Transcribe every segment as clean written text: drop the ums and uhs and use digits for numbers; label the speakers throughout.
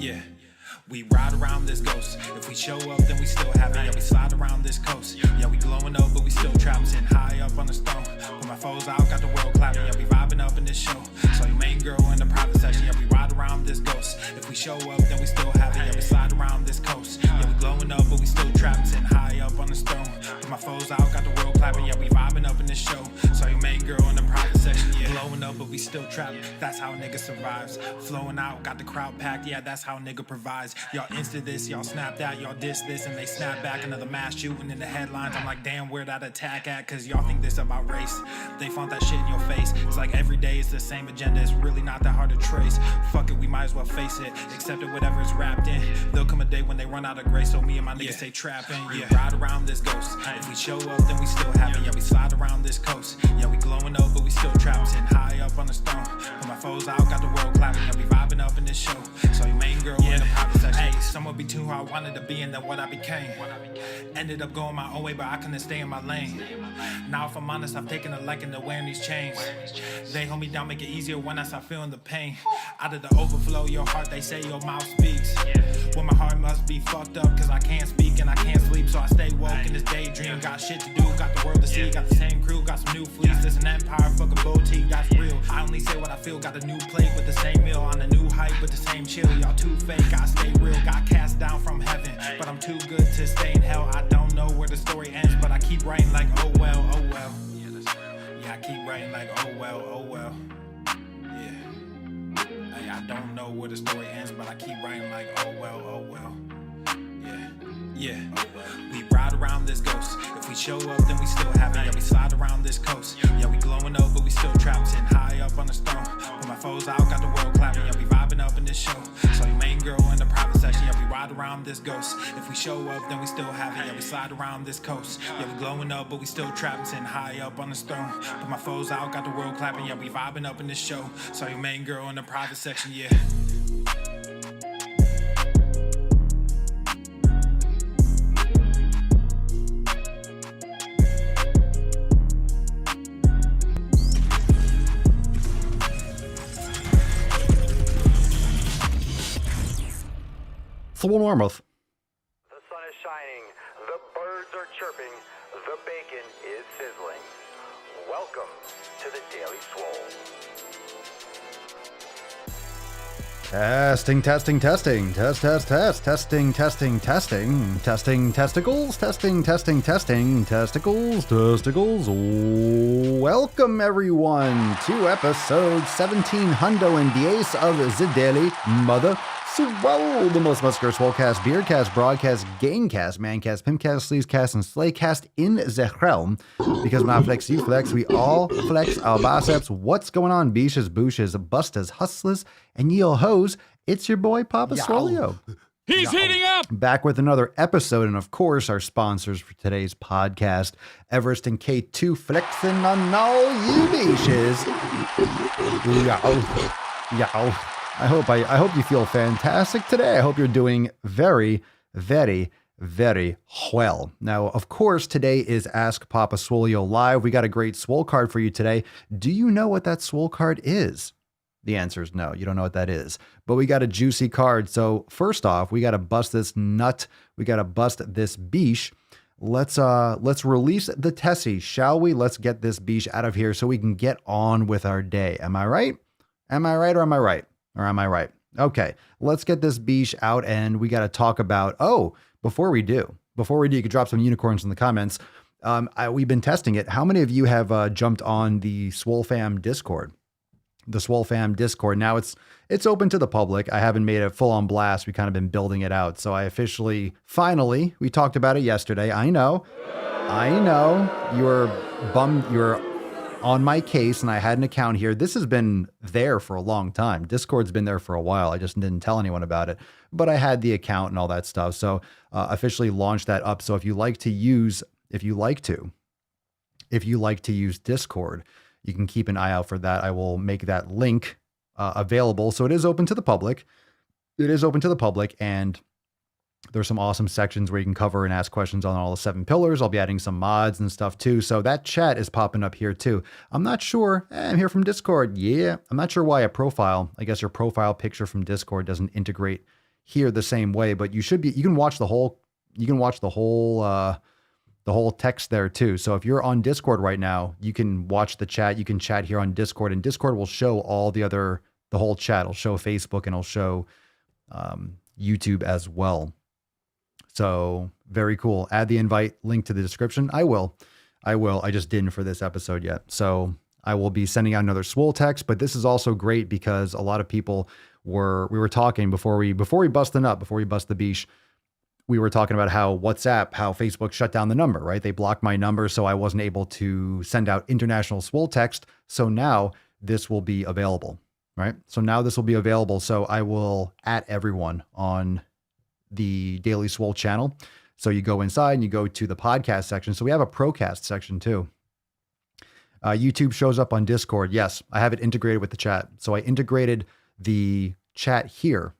Speaker 1: Yeah. We ride around this ghost. If we show up, then we still have it. Yeah, we slide around this coast. Yeah, we glowing up, but we still trapped. Sitting high up on the stone. Put my foes out, got the world clapping. Yeah, we vibing up in this show. So your main girl in the private section. Yeah, we ride around this ghost. If we show up, then we still have it. Yeah, we slide around this coast. Yeah, we glowing up, but we still trapped. Sitting high up on the stone. Put my foes out, got the world clapping. Yeah, we vibing up in this show. So your main girl in the private section. Yeah, glowing up, but we still trapped. That's how a nigga survives. Flowing out, got the crowd packed. Yeah, that's how a nigga provides. Y'all insta this, y'all snap that, y'all diss this, and they snap back. Another mass shooting in the headlines. I'm like, damn, where that attack at? Cause y'all think this about race. They found that shit in your face. It's like every day is the same agenda. It's really not that hard to trace. Fuck it, we might as well face it. Accept it, whatever it's wrapped in. There'll come a day when they run out of grace. So me and my niggas stay trapping. Yeah, ride around this ghost. If we show up, then we still have it. Yeah, we slide around this coast. Yeah, we glowing up, but we still trapped. Sitting high up on the stone. Put my foes out, got the world clapping. Yeah, we vibing up in this show. So your main girl in the private section. Hey, someone be too who I wanted to be and then what I became. Ended up going my own way, but I couldn't stay in my lane. Now if I'm honest, I've taken a liking to wearing these chains. They hold me down, make it easier when I start feeling the pain. Out of the overflow, your heart, they say your mouth speaks. Well, my heart must be fucked up, cause I can't speak and I can't sleep. So I stay woke in this daydream. Got shit to do, got the world to see. Got the same crew, got some new fleets. This an empire, fuck a boutique, that's real. I only say what I feel, got a new plate with the same meal. On a new height with the same chill. Y'all too fake, I stay real. Got cast down from heaven, but I'm too good to stay in hell. I don't know where the story ends, but I keep writing like, oh well, oh well. Yeah, I keep writing like, oh well, oh well. Yeah. Hey, I don't know where the story ends, but I keep writing like, oh well, oh well. Yeah, we ride around this ghost. If we show up, then we still have it. Yeah, we slide around this coast. Yeah, we glowing up, but we still trapped. Sitting high up on the stone. Put my foes out, got the world clapping. Yeah, we vibing up in this show. So your main girl in the private section. Yeah, we ride around this ghost. If we show up, then we still have it. Yeah, we slide around this coast. Yeah, we glowing up, but we still trapped. Sitting high up on the stone. Put my foes out, got the world clapping. Yeah, we vibing up in this show. So your main girl in the private section. Yeah.
Speaker 2: Swolenormous.
Speaker 3: The sun is shining, the birds are chirping, the bacon is sizzling. Welcome to the Daily Swole.
Speaker 2: Testing, testing, testing, testing, testing, testing, testicles, testicles. Welcome everyone to episode 17 Hundo and Diez of the Daily Mother Swole, the most muscular Swolecast, Beardcast, Broadcast, Gamecast, Mancast, Pimpcast, Sleazecast, and Slaycast in the realm. Because when I flex, you flex, we all flex our biceps. What's going on, beaches, booshes, bustas, hustlers, and yo hoes? It's your boy, Papa Swolio.
Speaker 4: He's heating up!
Speaker 2: Back with another episode, and of course, our sponsors for today's podcast, Everest and K2 flexing on all you beaches. Yow. I hope you feel fantastic today. I hope you're doing very, very, very well. Now, of course, today is Ask Papa Swolio Live. We got a great Swole card for you today. Do you know what that Swole card is? The answer is no, you don't know what that is. But we got a juicy card. So first off, we got to bust this nut. We got to bust this beesh. Let's release the Tessie, shall we? Let's get this beesh out of here so we can get on with our day. Am I right? Am I right or am I right? Or am I right? Okay, let's get this beesh out and we got to talk about, before we do, you can drop some unicorns in the comments. We've been testing it. How many of you have jumped on the Swole Fam Discord? The Swole Fam Discord. Now it's open to the public. I haven't made it full on blast. We kind of been building it out. So I finally, we talked about it yesterday. I know you're bummed. You're on my case and I had an account here. This has been there for a long time. Discord's been there for a while. I just didn't tell anyone about it, but I had the account and all that stuff. So officially launched that up. So if you like to use Discord, you can keep an eye out for that. I will make that link available. So it is open to the public. And there's some awesome sections where you can cover and ask questions on all the 7 pillars. I'll be adding some mods and stuff too. So that chat is popping up here too. I'm not sure. I'm here from Discord. Yeah. I'm not sure why I guess your profile picture from Discord doesn't integrate hear the same way, but you can watch the whole text there too. So if you're on Discord right now, you can watch the chat. You can chat here on Discord, and Discord will show the whole chat. It'll show Facebook and it'll show YouTube as well. So very cool. Add the invite link to the description. I will. I just didn't for this episode yet. So I will be sending out another Swole text, but this is also great because a lot of people we were talking before we bust the beach. We were talking about how Facebook shut down the number, right? They blocked my number, so I wasn't able to send out international Swole text. So now this will be available, right? So I will at everyone on the Daily Swole channel. So you go inside and you go to the podcast section. So we have a Procast section too. YouTube shows up on Discord. Yes, I have it integrated with the chat. So I integrated the chat here.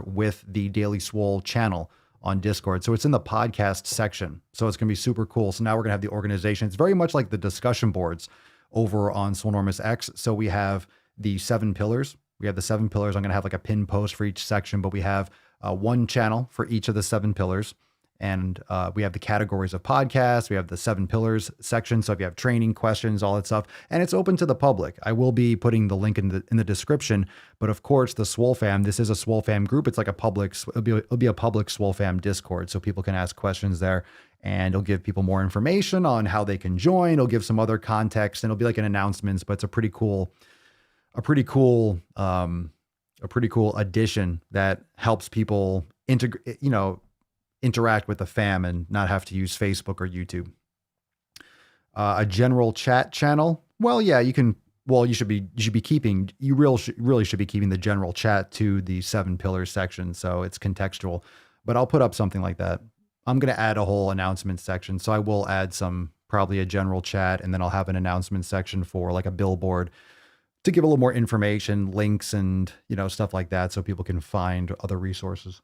Speaker 2: With the Daily Swole channel on Discord. So it's in the podcast section. So it's going to be super cool. So now we're going to have the organization. It's very much like the discussion boards over on Swolenormous X. So we have the 7 pillars. I'm going to have like a pin post for each section, but we have one channel for each of the 7 pillars. And we have the categories of podcasts. We have the 7 pillars section. So if you have training, questions, all that stuff, and it's open to the public. I will be putting the link in the description. But of course, the Swole fam, this is a Swole fam group. It's like it'll be a public Swole fam Discord. So people can ask questions there, and it'll give people more information on how they can join. It'll give some other context, and it'll be like an announcements, but it's a pretty cool addition that helps people interact with the fam and not have to use Facebook or YouTube. A general chat channel. Well, yeah, you should be keeping the general chat to the 7 pillars section. So it's contextual, but I'll put up something like that. I'm going to add a whole announcement section. So I will add probably a general chat, and then I'll have an announcement section for like a billboard to give a little more information, links, and, stuff like that. So people can find other resources.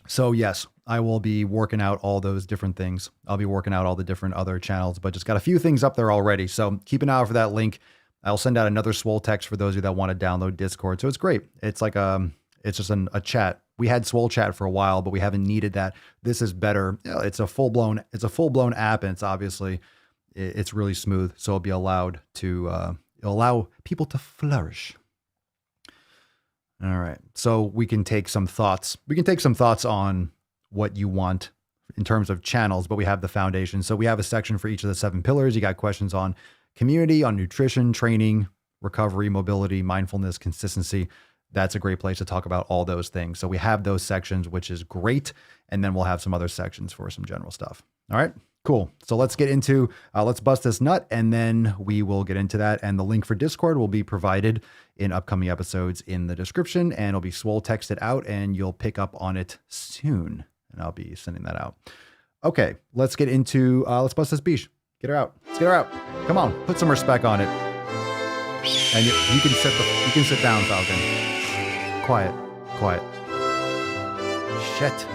Speaker 2: So yes, I will be working out all those different things. I'll be working out all the different other channels, but just got a few things up there already. So keep an eye out for that link. I'll send out another Swole text for those of you that want to download Discord. So it's great. It's like it's just a chat. We had Swole chat for a while, but we haven't needed that. This is better. It's a full blown app, and it's really smooth. So it'll be allowed to it'll allow people to flourish. All right. So we can take some thoughts. On what you want in terms of channels, but we have the foundation. So we have a section for each of the 7 pillars. You got questions on community, on nutrition, training, recovery, mobility, mindfulness, consistency. That's a great place to talk about all those things. So we have those sections, which is great. And then we'll have some other sections for some general stuff. All right. Cool. So let's get into, let's bust this nut, and then we will get into that. And the link for Discord will be provided in upcoming episodes in the description, and it'll be Swole texted out, and you'll pick up on it soon. And I'll be sending that out. Okay. Let's get into, let's bust this beach. Get her out. Let's get her out. Come on. Put some respect on it. And you can sit down, Falcon. Quiet. Shit.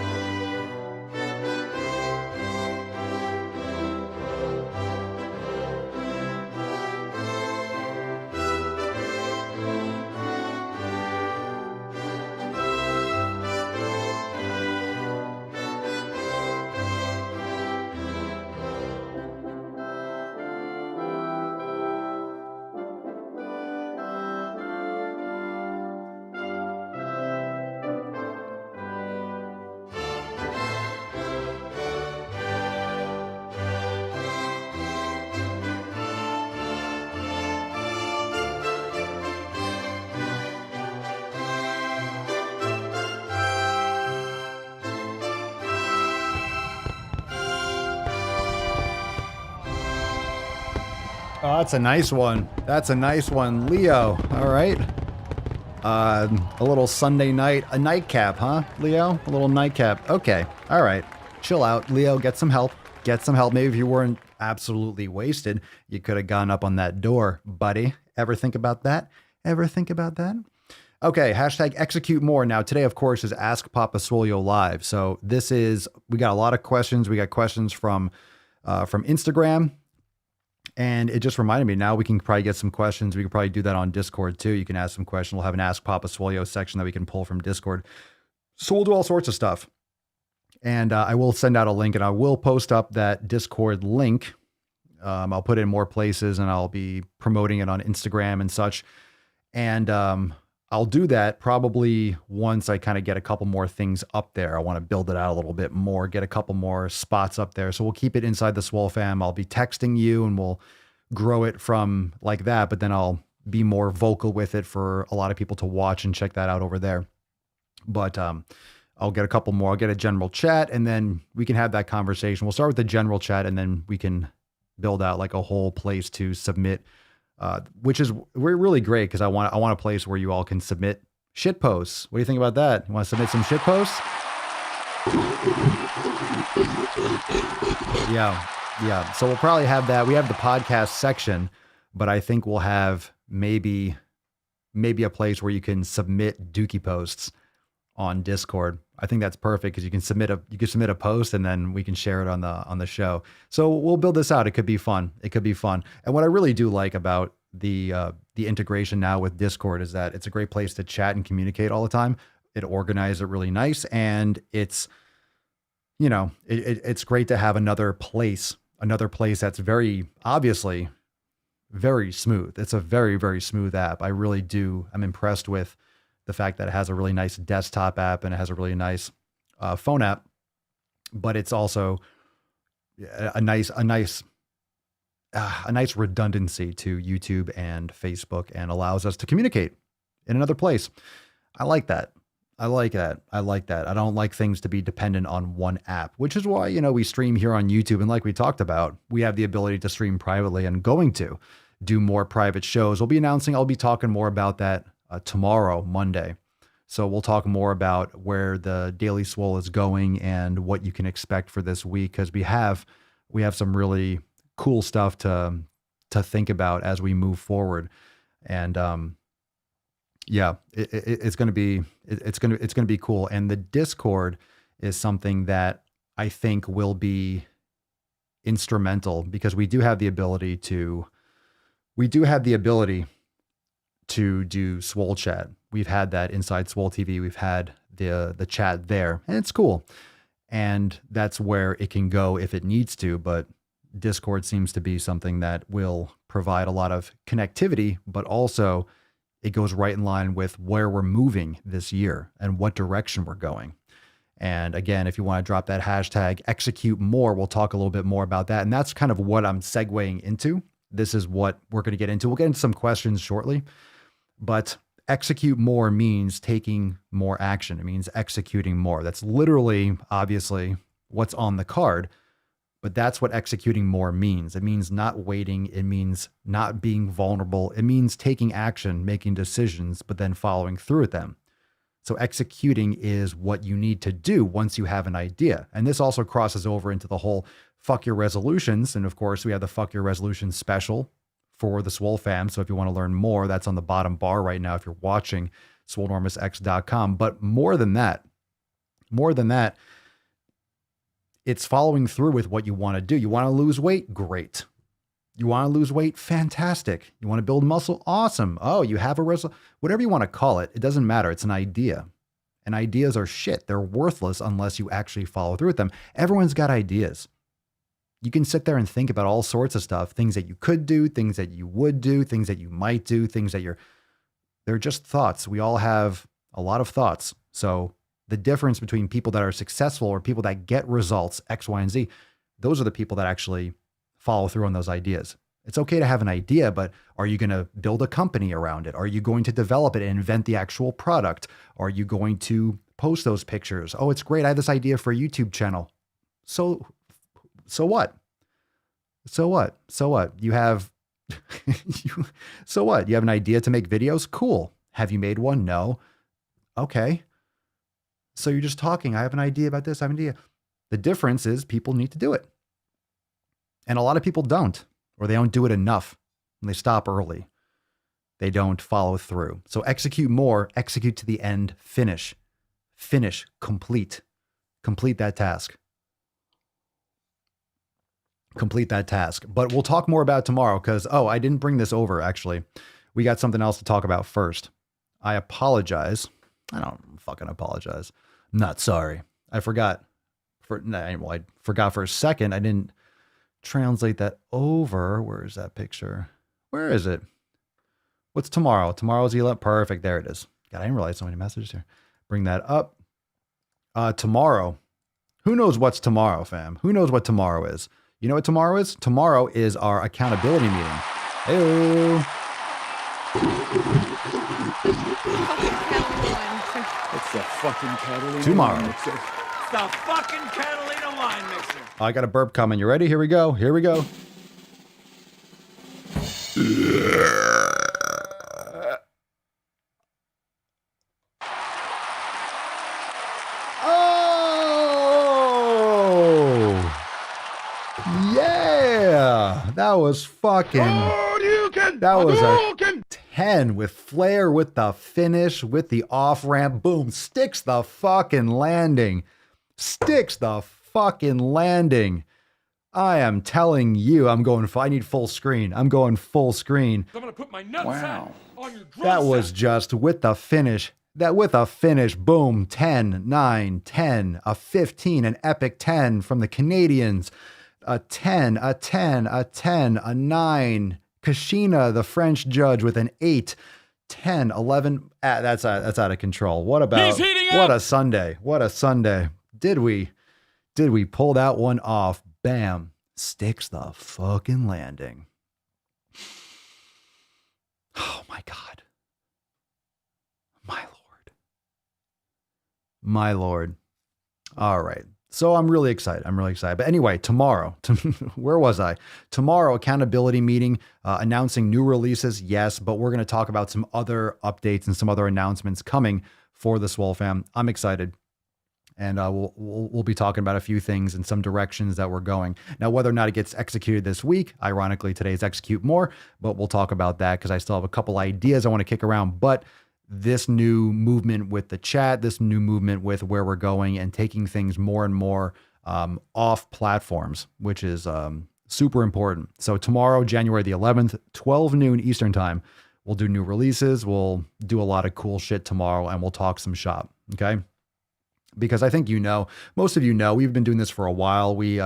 Speaker 2: Oh, that's a nice one. Leo. All right. A little Sunday night, a nightcap, huh, Leo? A little nightcap. Okay. All right. Chill out, Leo. Get some help. Maybe if you weren't absolutely wasted, you could have gone up on that door, buddy. Ever think about that? Okay. Hashtag execute more. Now, today, of course, is Ask Papa Swolio Live. So we got a lot of questions. We got questions from Instagram. And it just reminded me, now we can probably get some questions. We can probably do that on Discord too. You can ask some questions. We'll have an Ask Papa Swolio section that we can pull from Discord. So we'll do all sorts of stuff. And I will send out a link, and I will post up that Discord link. I'll put it in more places, and I'll be promoting it on Instagram and such. And I'll do that probably once I kind of get a couple more things up there. I want to build it out a little bit more, get a couple more spots up there. So we'll keep it inside the Swole fam. I'll be texting you, and we'll grow it from like that, but then I'll be more vocal with it for a lot of people to watch and check that out over there. But I'll get a couple more. I'll get a general chat, and then we can have that conversation. We'll start with the general chat, and then we can build out like a whole place to submit, which is really great, because I want a place where you all can submit shit posts. What do you think about that? You want to submit some shit posts? Yeah. So we'll probably have that. We have the podcast section, but I think we'll have maybe a place where you can submit dookie posts on Discord. I think that's perfect, because you can submit a post, and then we can share it on the show. So we'll build this out. It could be fun. And what I really do like about the integration now with Discord is that it's a great place to chat and communicate all the time. It organizes it really nice, and it's, it's great to have another place that's very obviously very smooth. It's a very, very smooth app. I'm impressed with the fact that it has a really nice desktop app, and it has a really nice phone app, but it's also a nice redundancy to YouTube and Facebook, and allows us to communicate in another place. I like that. I don't like things to be dependent on one app, which is why, we stream here on YouTube. And like we talked about, we have the ability to stream privately, and going to do more private shows. I'll be talking more about that tomorrow, Monday. So we'll talk more about where the Daily Swole is going and what you can expect for this week, because we have some really cool stuff to think about as we move forward. And it's going to be cool. And the Discord is something that I think will be instrumental, because we do have the ability to do Swole chat. We've had that inside Swole TV. We've had the chat there, and it's cool. And that's where it can go if it needs to. But Discord seems to be something that will provide a lot of connectivity, but also it goes right in line with where we're moving this year and what direction we're going. And again, if you want to drop that hashtag execute more, we'll talk a little bit more about that. And that's kind of what I'm segueing into. This is what we're going to get into. We'll get into some questions shortly, but execute more means taking more action. It means executing more. That's literally, obviously, what's on the card, but that's what executing more means. It means not waiting. It means not being vulnerable. It means taking action, making decisions, but then following through with them. So executing is what you need to do once you have an idea. And this also crosses over into the whole fuck your resolutions. And of course, we have the fuck your resolutions special for the Swole fam. So if you want to learn more, that's on the bottom bar right now if you're watching Swolenormousx.com. But more than that, it's following through with what you want to do. You want to lose weight? Great. You want to lose weight? Fantastic. You want to build muscle? Awesome. Oh, you have whatever you want to call it. It doesn't matter. It's an idea. And ideas are shit. They're worthless unless you actually follow through with them. Everyone's got ideas. You can sit there and think about all sorts of stuff, things that you could do, things that you would do, things that you might do, things that they're just thoughts. We all have a lot of thoughts. So the difference between people that are successful or people that get results, X, Y, and Z, those are the people that actually follow through on those ideas. It's okay to have an idea, but are you going to build a company around it? Are you going to develop it and invent the actual product? Are you going to post those pictures? Oh, it's great. I have this idea for a YouTube channel. So what? You have, so what? You have an idea to make videos? Cool. Have you made one? No. Okay. So you're just talking. I have an idea about this. I have an idea. The difference is people need to do it. And a lot of people don't, or they don't do it enough, and they stop early. They don't follow through. So execute more, execute to the end, finish, complete that task. complete that task. But we'll talk more about tomorrow because, oh, I didn't bring this over, actually. We got something else to talk about first. I apologize. I don't fucking apologize. I'm not sorry. I forgot. I forgot for a second. I didn't translate that over. Where is that picture? Where is it? What's tomorrow? Tomorrow's 11th. Perfect. There it is. God, I didn't realize so many messages here. Bring that up. Tomorrow. Who knows what's tomorrow, fam? Who knows what tomorrow is? You know what tomorrow is? Tomorrow is our accountability meeting. Hey.
Speaker 4: It's the fucking Catalina
Speaker 2: Tomorrow.
Speaker 4: wine mixer. It's the fucking Catalina wine mixer.
Speaker 2: I got a burp coming. You ready? Here we go. Here we go. Oh, yeah. That was fucking. That was a 10 with flair, with the finish, with the off ramp. Boom. Sticks the fucking landing. Sticks the fucking landing. I am telling you, I need full screen. I'm going full screen.
Speaker 5: I'm gonna put my nutsack on your drum
Speaker 2: That was
Speaker 5: set.
Speaker 2: just with the finish. Boom. 10, 9, 10, a 15, an epic 10 from the Canadians. A 10, a 10, a 10, a 9. Kashina, the French judge, with an 8, 10, 11. That's out of control. What
Speaker 5: He's heating
Speaker 2: what
Speaker 5: up.
Speaker 2: a Sunday. What a Sunday. Did we pull that one off? Bam. Sticks the fucking landing. Oh my God. My Lord. My Lord. All right. So I'm really excited. But anyway, tomorrow, where was I? Tomorrow, accountability meeting, announcing new releases. Yes, but we're going to talk about some other updates and some other announcements coming for the Swole fam. I'm excited. And we'll be talking about a few things and some directions that we're going. Now, whether or not it gets executed this week, ironically, today's execute more, but we'll talk about that because I still have a couple ideas I want to kick around. But this new movement with the chat, this new movement with where we're going and taking things more and more off platforms, which is super important. So tomorrow, January the 11th, 12 noon Eastern time, we'll do new releases. We'll do a lot of cool shit tomorrow and we'll talk some shop. Okay. Because I think most of you know, we've been doing this for a while. We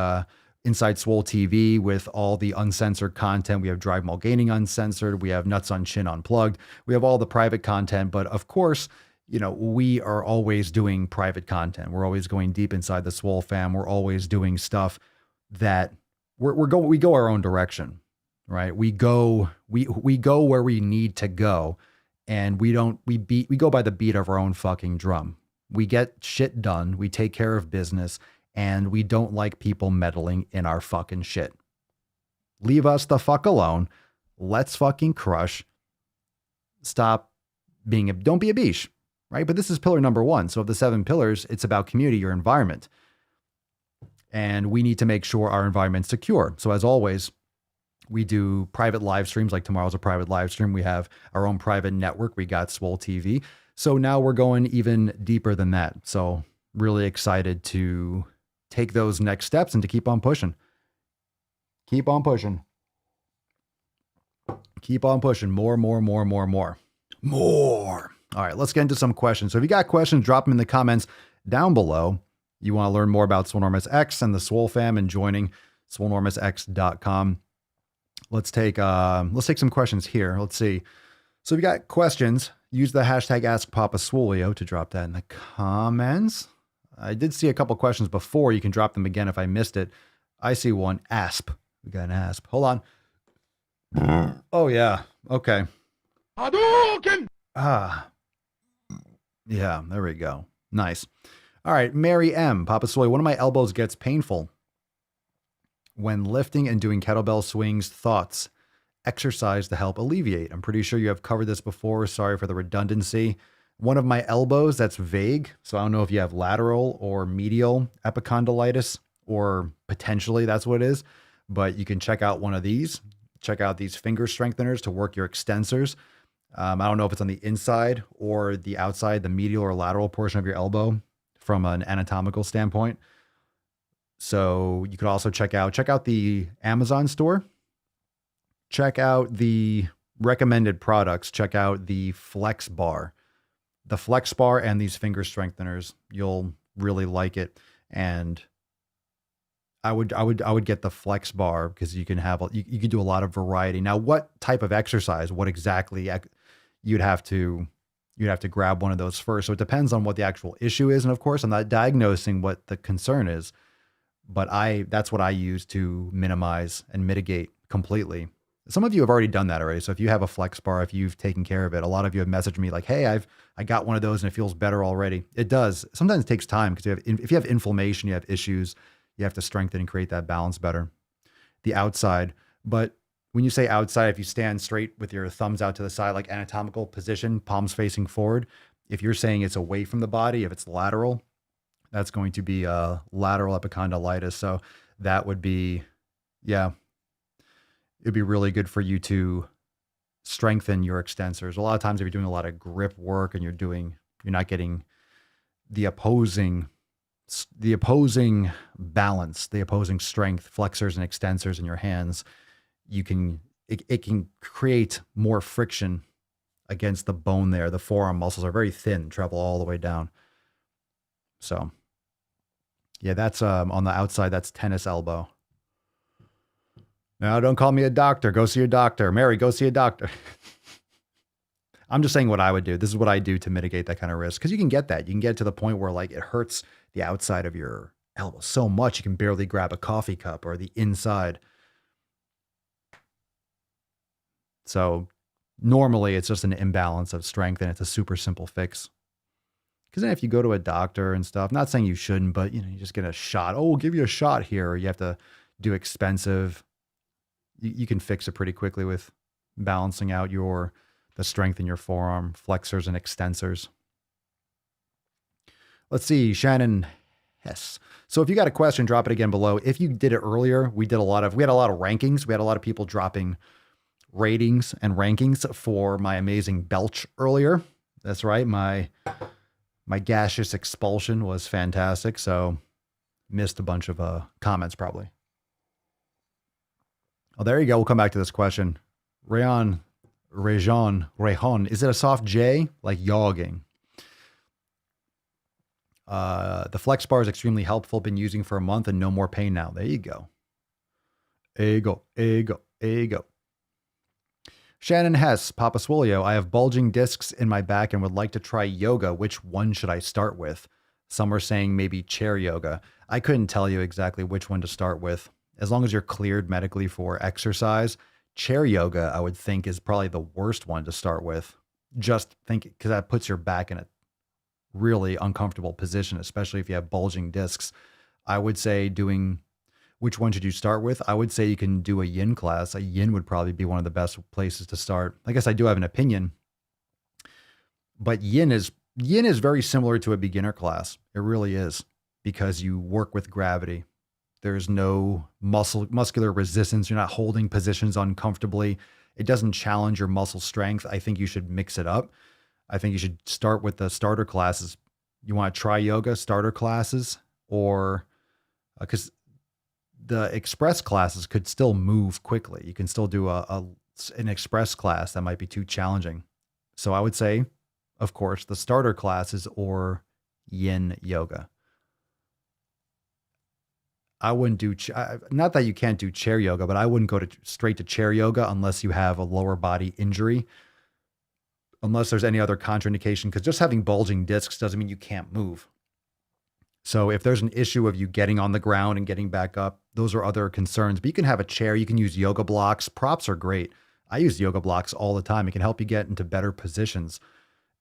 Speaker 2: Inside Swole TV with all the uncensored content. We have Drive Mulgaining uncensored. We have Nuts on Chin unplugged. We have all the private content. But of course, we are always doing private content. We're always going deep inside the Swole fam. We're always doing stuff that we go our own direction, right? We go where we need to go, and we go by the beat of our own fucking drum. We get shit done. We take care of business. And we don't like people meddling in our fucking shit. Leave us the fuck alone. Let's fucking crush. Don't be a biche, right? But this is pillar number 1. So of the 7 pillars, it's about community, your environment. And we need to make sure our environment's secure. So as always, we do private live streams, like tomorrow's a private live stream. We have our own private network. We got Swole TV. So now we're going even deeper than that. So really excited to take those next steps and to keep on pushing. Keep on pushing. Keep on pushing. More. All right, let's get into some questions. So if you got questions, drop them in the comments down below. You want to learn more about Swolenormous X and the Swole fam and joining Swolenormousx.com. Let's take some questions here. Let's see. So if you got questions, use the hashtag AskPapaSwolio to drop that in the comments. I did see a couple questions before. You can drop them again if I missed it. I see one. ASP. We got an ASP. Hold on. Oh, yeah. Okay. Yeah, there we go. Nice. All right. Mary M. Papa Soy, one of my elbows gets painful when lifting and doing kettlebell swings. Thoughts? Exercise to help alleviate. I'm pretty sure you have covered this before. Sorry for the redundancy. One of my elbows, that's vague. So I don't know if you have lateral or medial epicondylitis, or potentially that's what it is. But you can check out one of these. Check out these finger strengtheners to work your extensors. I don't know if it's on the inside or the outside, the medial or lateral portion of your elbow from an anatomical standpoint. So you could also check out the Amazon store, check out the recommended products, check out the Flex Bar. The Flex Bar and these finger strengtheners, you'll really like it. And I would get the Flex Bar because you can do a lot of variety. Now, what type of exercise, what exactly you'd have to grab one of those first. So it depends on what the actual issue is. And of course, I'm not diagnosing what the concern is, but that's what I use to minimize and mitigate completely. Some of you have already done that already. So if you have a Flex Bar, if you've taken care of it, a lot of you have messaged me like, hey, I got one of those and it feels better already. It does. Sometimes it takes time because if you have inflammation, you have issues, you have to strengthen and create that balance better. The outside. But when you say outside, if you stand straight with your thumbs out to the side, like anatomical position, palms facing forward, if you're saying it's away from the body, if it's lateral, that's going to be lateral epicondylitis. So that would be, it'd be really good for you to strengthen your extensors. A lot of times if you're doing a lot of grip work and you're not getting the opposing balance, the opposing strength, flexors and extensors in your hands, it can create more friction against the bone there. The forearm muscles are very thin, travel all the way down. So yeah, that's on the outside, that's tennis elbow. Now, don't call me a doctor. Go see a doctor. Mary, go see a doctor. I'm just saying what I would do. This is what I do to mitigate that kind of risk. Because you can get that. You can get to the point where like it hurts the outside of your elbow so much you can barely grab a coffee cup or the inside. So normally it's just an imbalance of strength and it's a super simple fix. Because then if you go to a doctor and stuff, not saying you shouldn't, but you just get a shot. Oh, we'll give you a shot here. Or you have to do expensive. You can fix it pretty quickly with balancing out the strength in your forearm, flexors and extensors. Let's see, Shannon Hess. So if you got a question, drop it again below. If you did it earlier, we had a lot of rankings. We had a lot of people dropping ratings and rankings for my amazing belch earlier. That's right. My gaseous expulsion was fantastic. So missed a bunch of comments probably. Oh, there you go. We'll come back to this question. Rehan, is it a soft J? Like yogging. The Flex Bar is extremely helpful. Been using for a month and no more pain now. There you go. There you go. Shannon Hess, Papa Swolio. I have bulging discs in my back and would like to try yoga. Which one should I start with? Some are saying maybe chair yoga. I couldn't tell you exactly which one to start with. As long as you're cleared medically for exercise, chair yoga, I would think, is probably the worst one to start with. Just think, because that puts your back in a really uncomfortable position, especially if you have bulging discs. I would say which one should you start with? I would say you can do a yin class. A yin would probably be one of the best places to start. I guess I do have an opinion, but yin is very similar to a beginner class. It really is, because you work with gravity. There's no muscular resistance. You're not holding positions uncomfortably. It doesn't challenge your muscle strength. I think you should mix it up. I think you should start with the starter classes. You want to try yoga starter classes, or because the express classes could still move quickly. You can still do an express class that might be too challenging. So I would say, of course, the starter classes or yin yoga. I wouldn't do, not that you can't do chair yoga, but I wouldn't go straight to chair yoga unless you have a lower body injury, unless there's any other contraindication, because just having bulging discs doesn't mean you can't move. So if there's an issue of you getting on the ground and getting back up, those are other concerns. But you can have a chair. You can use yoga blocks. Props are great. I use yoga blocks all the time. It can help you get into better positions.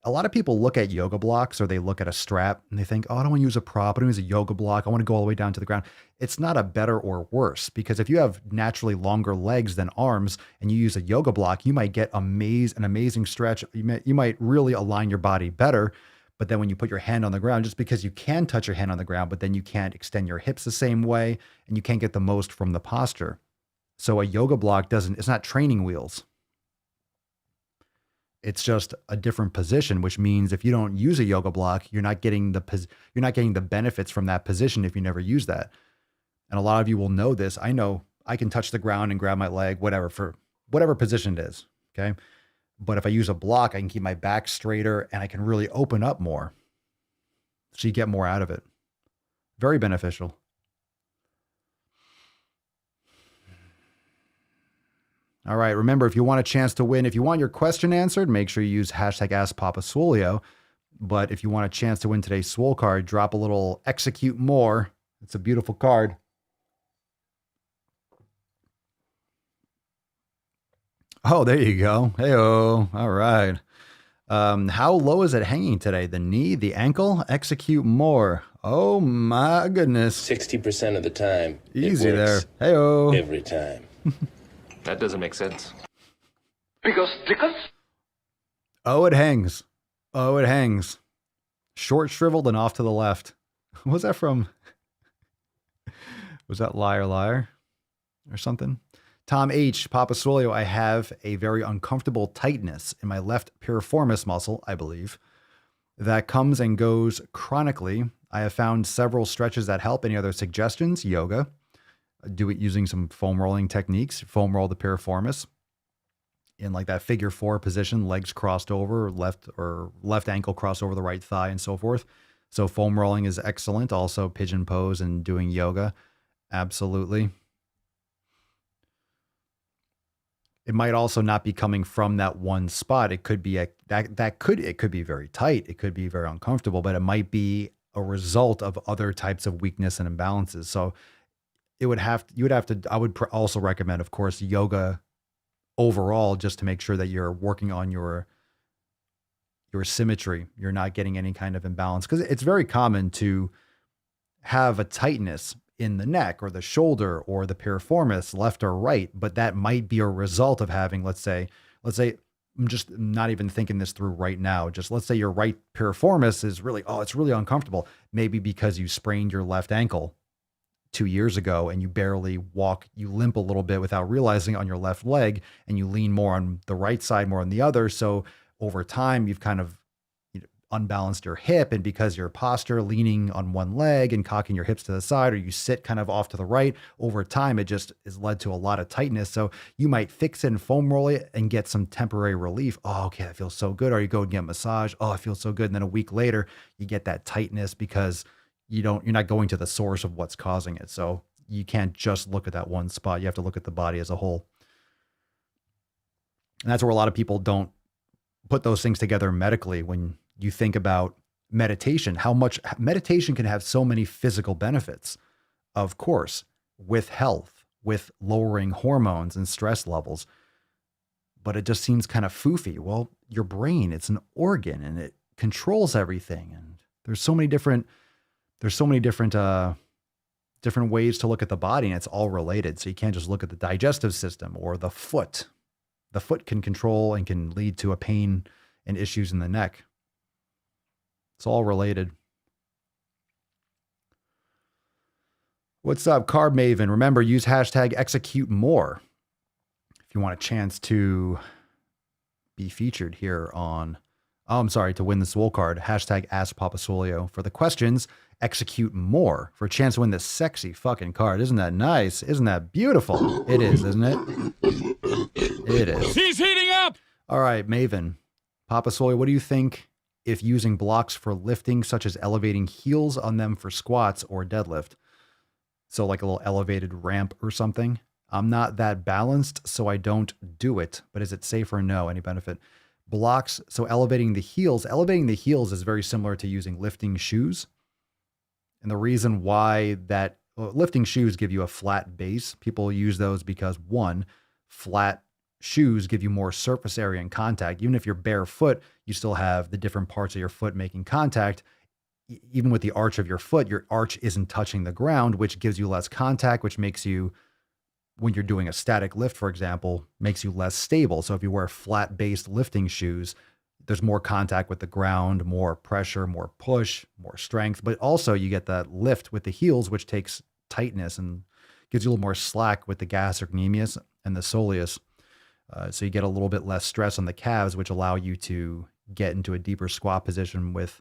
Speaker 2: A lot of people look at yoga blocks, or they look at a strap and they think, oh, I don't want to use a prop. I don't use a yoga block. I want to go all the way down to the ground. It's not a better or worse, because if you have naturally longer legs than arms and you use a yoga block, you might get an amazing stretch. You might really align your body better. But then when you put your hand on the ground, just because you can touch your hand on the ground, but then you can't extend your hips the same way and you can't get the most from the posture. So a yoga block it's not training wheels. It's just a different position, which means if you don't use a yoga block, you're not getting the benefits from that position if you never use that. And a lot of you will know this. I know I can touch the ground and grab my leg, whatever, for whatever position it is. Okay. But if I use a block, I can keep my back straighter and I can really open up more. So you get more out of it. Very beneficial. All right. Remember, if you want a chance to win, if you want your question answered, make sure you use hashtag AskPapaSwolio. But if you want a chance to win today's Swole card, drop a little execute more. It's a beautiful card. Oh, there you go. Hey-oh. All right. How low is it hanging today? The knee, the ankle? Execute more. Oh my goodness.
Speaker 6: 60% of the time.
Speaker 2: Easy there. Hey-oh.
Speaker 6: Every time.
Speaker 7: That doesn't make sense.
Speaker 4: Because.
Speaker 2: Oh, it hangs. Oh, it hangs. Short, shriveled, and off to the left. What was that from? Was that Liar Liar or something? Tom H. Papa Swolio, I have a very uncomfortable tightness in my left piriformis muscle, I believe, that comes and goes chronically. I have found several stretches that help. Any other suggestions? Yoga. Do it using some foam rolling techniques. Foam roll the piriformis in like that figure 4 position, legs crossed over, left ankle crossed over the right thigh and so forth. So foam rolling is excellent. Also pigeon pose and doing yoga. Absolutely. It might also not be coming from that one spot. It could be it could be very tight. It could be very uncomfortable, but it might be a result of other types of weakness and imbalances. So I would also recommend, of course, yoga overall, just to make sure that you're working on your symmetry. You're not getting any kind of imbalance, because it's very common to have a tightness in the neck or the shoulder or the piriformis, left or right, but that might be a result of having, let's say, I'm just not even thinking this through right now. Just let's say your right piriformis is really, it's really uncomfortable. Maybe because you sprained your left ankle 2 years ago and you barely walk, you limp a little bit without realizing on your left leg, and you lean more on the right side, more on the other. So over time, you've kind of unbalanced your hip, and because your posture leaning on one leg and cocking your hips to the side, or you sit kind of off to the right, over time it just is led to a lot of tightness. So you might fix it and foam roll it and get some temporary relief. Oh, okay, that feels so good. Or you go and get a massage. Oh, it feels so good. And then a week later you get that tightness because you're not going to the source of what's causing it. So you can't just look at that one spot. You have to look at the body as a whole. And that's where a lot of people don't put those things together medically. When you think about meditation, how much meditation can have so many physical benefits, of course, with health, with lowering hormones and stress levels. But it just seems kind of foofy. Well, your brain, it's an organ and it controls everything. And there's so many different different ways to look at the body, and it's all related. So you can't just look at the digestive system or the foot. The foot can control and can lead to a pain and issues in the neck. It's all related. What's up, Carb Maven? Remember, use hashtag execute more if you want a chance to be featured here on, to win the Swole card. Hashtag Ask Papa Swolio for the questions. Execute more for a chance to win this sexy fucking card. Isn't that nice? Isn't that beautiful? It is, isn't it? It is.
Speaker 5: He's heating up!
Speaker 2: All right, Maven. Papa Swolio, what do you think if using blocks for lifting, such as elevating heels on them for squats or deadlift? So like a little elevated ramp or something. I'm not that balanced, so I don't do it. But is it safe or no? Any benefit? Blocks, so elevating the heels. Elevating the heels is very similar to using lifting shoes. And the reason why lifting shoes give you a flat base, people use those because, one, flat shoes give you more surface area and contact. Even if you're barefoot, you still have the different parts of your foot making contact. Even with the arch of your foot, your arch isn't touching the ground, which gives you less contact, which makes you, when you're doing a static lift, for example, makes you less stable. So if you wear flat-based lifting shoes, there's more contact with the ground, more pressure, more push, more strength, but also you get that lift with the heels, which takes tightness and gives you a little more slack with the gastrocnemius and the soleus. So you get a little bit less stress on the calves, which allow you to get into a deeper squat position with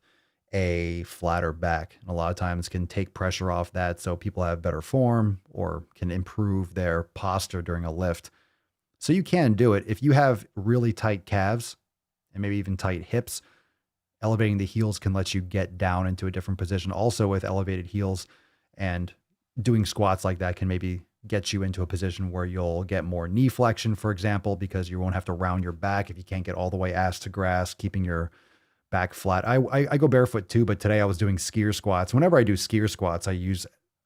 Speaker 2: a flatter back. And a lot of times can take pressure off that so people have better form or can improve their posture during a lift. So you can do it. If you have really tight calves and maybe even tight hips, elevating the heels can let you get down into a different position. Also with elevated heels and doing squats like that can maybe get you into a position where you'll get more knee flexion, for example, because you won't have to round your back if you can't get all the way ass to grass, keeping your back flat. I go barefoot too, but today I was doing skier squats. Whenever I do skier squats, I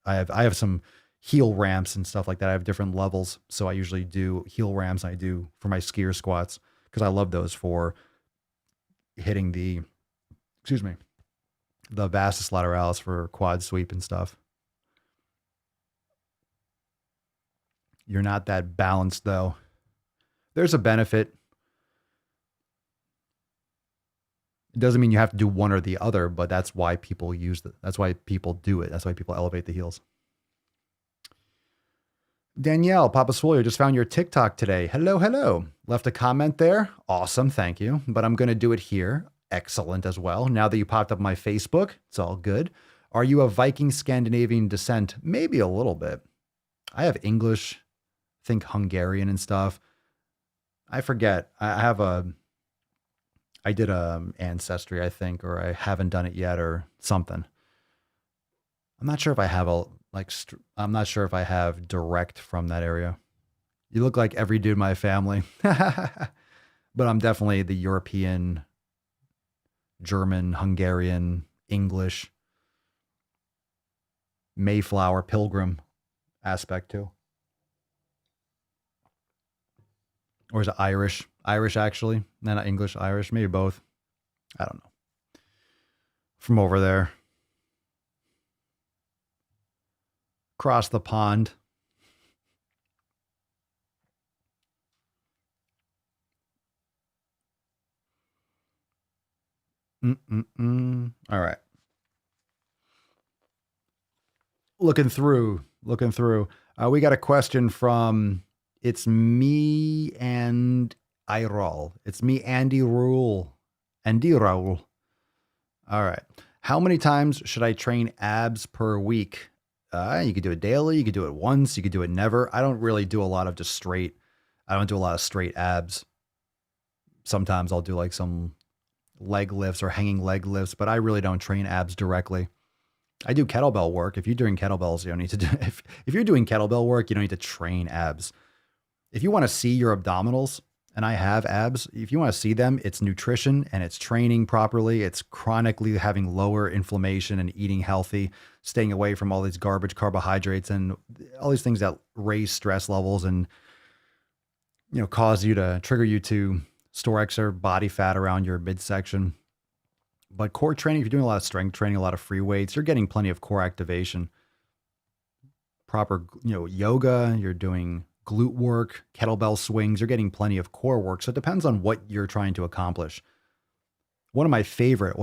Speaker 2: have some heel ramps and stuff like that. I have different levels. So I usually do heel ramps I do for my skier squats because I love those for hitting the vastus lateralis for quad sweep and stuff. You're not that balanced though. There's a benefit. It doesn't mean you have to do one or the other, but that's why people that's why people do it. That's why people elevate the heels. Danielle, Papa Swolio, just found your TikTok today. Hello, hello. Left a comment there. Awesome. Thank you. But I'm going to do it here. Excellent as well. Now that you popped up my Facebook, it's all good. Are you of Viking Scandinavian descent? Maybe a little bit. I have English, think Hungarian and stuff. I forget. I did ancestry, I think, or I haven't done it yet or something. I'm not sure if I have I'm not sure if I have direct from that area. You look like every dude in my family, but I'm definitely the European, German, Hungarian, English, Mayflower, Pilgrim aspect too. Or is it Irish? Irish, actually. No, not English, Irish. Maybe both. I don't know. From over there. Across the pond. All right. Looking through. We got a question from It's Me and Irol. It's me, Andy Rule. Andy Raul. All right. How many times should I train abs per week? You could do it daily. You could do it once. You could do it never. I don't really do a lot of I don't do a lot of straight abs. Sometimes I'll do like some leg lifts or hanging leg lifts, but I really don't train abs directly. I do kettlebell work. If you're doing kettlebells, you don't need to do, if you're doing kettlebell work, you don't need to train abs. If you want to see your abdominals, and I have abs, if you want to see them, it's nutrition and it's training properly. It's chronically having lower inflammation and eating healthy, staying away from all these garbage carbohydrates and all these things that raise stress levels and, trigger you to store extra body fat around your midsection. But core training, if you're doing a lot of strength training, a lot of free weights, you're getting plenty of core activation. Proper, yoga, you're doing glute work, kettlebell swings, you're getting plenty of core work. So it depends on what you're trying to accomplish. One of my favorite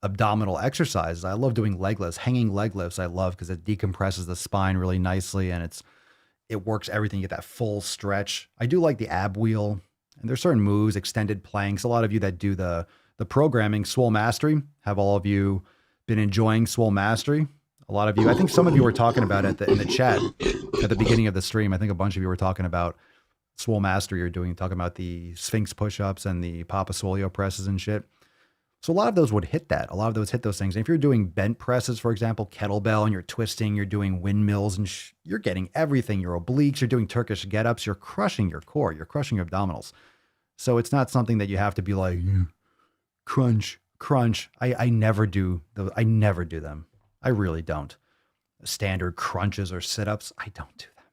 Speaker 2: abdominal exercises, I love doing leg lifts, hanging leg lifts. I love because it decompresses the spine really nicely and it works everything. You get that full stretch. I do like the ab wheel, and there's certain moves, extended planks. A lot of you that do the programming, Swole Mastery, have all of you been enjoying Swole Mastery? A lot of you, I think some of you were talking about it in the chat at the beginning of the stream. I think a bunch of you were talking about Swole Mastery talking about the Sphinx push-ups and the Papa Swolio presses and shit. So a lot of those would hit that. A lot of those hit those things. And if you're doing bent presses, for example, kettlebell, and you're twisting, you're doing windmills, and you're getting everything, your obliques, you're doing Turkish get-ups, you're crushing your core, you're crushing your abdominals. So it's not something that you have to be like, crunch. I never do those. I never do them. I really don't. Standard crunches or sit-ups, I don't do them.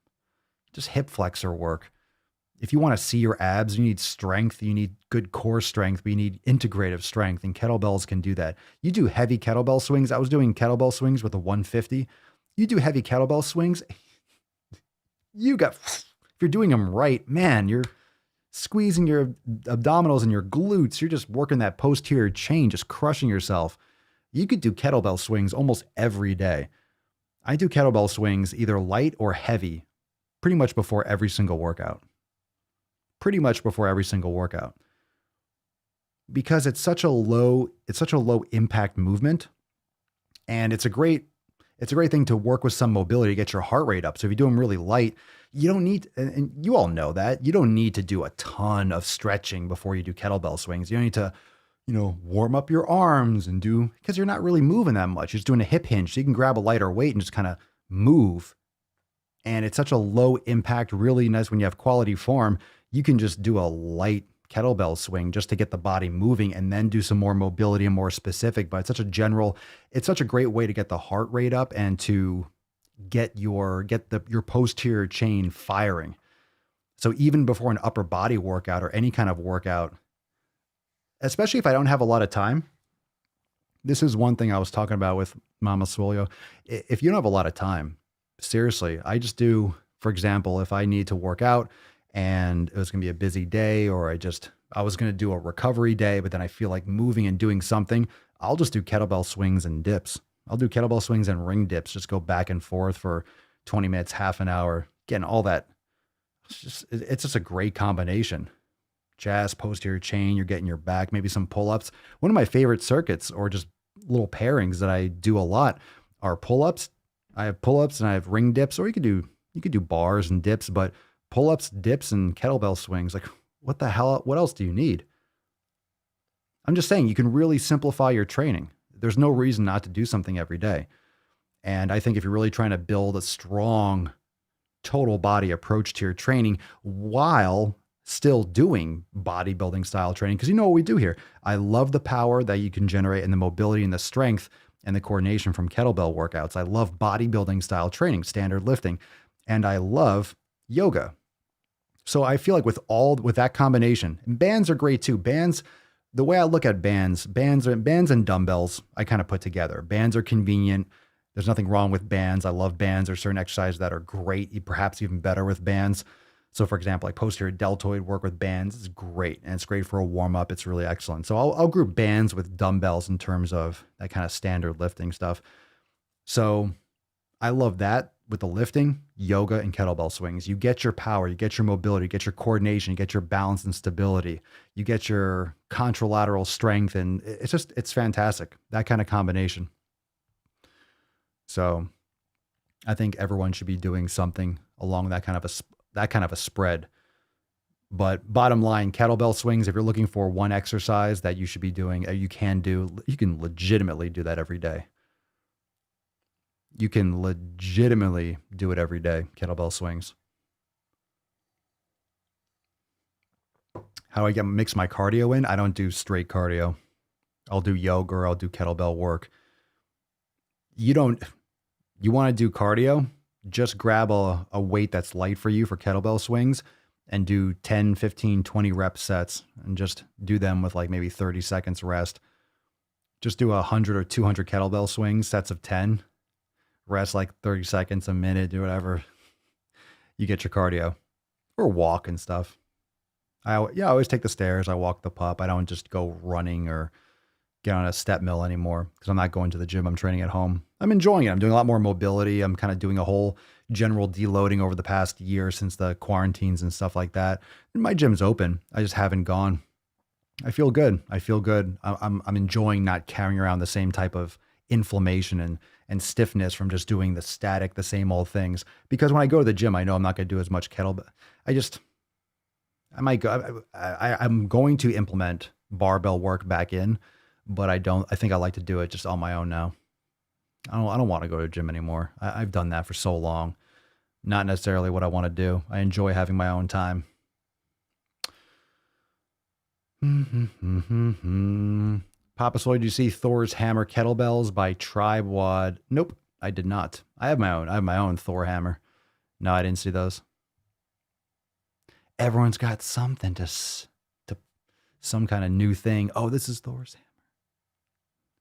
Speaker 2: Just hip flexor work. If you want to see your abs, you need strength. You need good core strength, but you need integrative strength, and kettlebells can do that. You do heavy kettlebell swings. I was doing kettlebell swings with a 150. You do heavy kettlebell swings, if you're doing them right, man, you're squeezing your abdominals and your glutes. You're just working that posterior chain, just crushing yourself. You could do kettlebell swings almost every day. I do kettlebell swings either light or heavy pretty much before every single workout. because it's such a low impact movement. And it's a great thing to work with some mobility to get your heart rate up. So if you do them really light, you don't need, and you all know that, you don't need to do a ton of stretching before you do kettlebell swings. You don't need to, warm up your arms and because you're not really moving that much. You're just doing a hip hinge. So you can grab a lighter weight and just kind of move. And it's such a low impact, really nice when you have quality form. You can just do a light kettlebell swing just to get the body moving and then do some more mobility and more specific. But it's such a great way to get the heart rate up and to get your posterior chain firing. So even before an upper body workout or any kind of workout, especially if I don't have a lot of time, this is one thing I was talking about with Mama Swolio. If you don't have a lot of time, seriously, I just do, for example, if I need to work out and it was going to be a busy day, or I was going to do a recovery day, but then I feel like moving and doing something, I'll just do kettlebell swings and dips. I'll do kettlebell swings and ring dips, just go back and forth for 20 minutes, half an hour, getting all that. It's just a great combination. Jazz, posterior chain, you're getting your back, maybe some pull-ups. One of my favorite circuits, or just little pairings that I do a lot, are pull-ups. I have pull-ups and I have ring dips, or you could do bars and dips, but pull-ups, dips, and kettlebell swings. Like, what the hell? What else do you need? I'm just saying, you can really simplify your training. There's no reason not to do something every day. And I think if you're really trying to build a strong total body approach to your training while still doing bodybuilding style training, because you know what we do here. I love the power that you can generate and the mobility and the strength and the coordination from kettlebell workouts. I love bodybuilding style training, standard lifting, and I love yoga. So I feel like with that combination, and bands are great too. Bands, the way I look at bands and dumbbells, I kind of put together. Bands are convenient. There's nothing wrong with bands. I love bands. There's certain exercises that are great, perhaps even better with bands. So for example, like posterior deltoid work with bands is great. And it's great for a warm up. It's really excellent. So I'll group bands with dumbbells in terms of that kind of standard lifting stuff. So I love that. With the lifting, yoga, and kettlebell swings, you get your power, you get your mobility, you get your coordination, you get your balance and stability, you get your contralateral strength, and it's fantastic, that kind of combination. So I think everyone should be doing something along that kind of a spread. But bottom line, kettlebell swings, if you're looking for one exercise that you should be doing, you can legitimately do that every day. You can legitimately do it every day, kettlebell swings. How do I mix my cardio in? I don't do straight cardio. I'll do yoga or I'll do kettlebell work. You want to do cardio? Just grab a weight that's light for you for kettlebell swings and do 10, 15, 20 rep sets and just do them with like maybe 30 seconds rest. Just do 100 or 200 kettlebell swings, sets of 10. Rest like 30 seconds, a minute, do whatever. You get your cardio. Or walk and stuff. I always take the stairs. I walk the pup. I don't just go running or get on a step mill anymore because I'm not going to the gym. I'm training at home. I'm enjoying it. I'm doing a lot more mobility. I'm kind of doing a whole general deloading over the past year since the quarantines and stuff like that. And my gym's open. I just haven't gone. I feel good. I'm enjoying not carrying around the same type of inflammation and stiffness from just doing the same old things. Because when I go to the gym, I know I'm not going to do as much kettlebell. I'm going to implement barbell work back in, but I think I like to do it just on my own now. I don't want to go to the gym anymore. I've done that for so long. Not necessarily what I want to do. I enjoy having my own time. Papa Swole, did you see Thor's Hammer Kettlebells by Tribe Wad? Nope, I did not. I have my own Thor hammer. No, I didn't see those. Everyone's got something to some kind of new thing. Oh, this is Thor's hammer.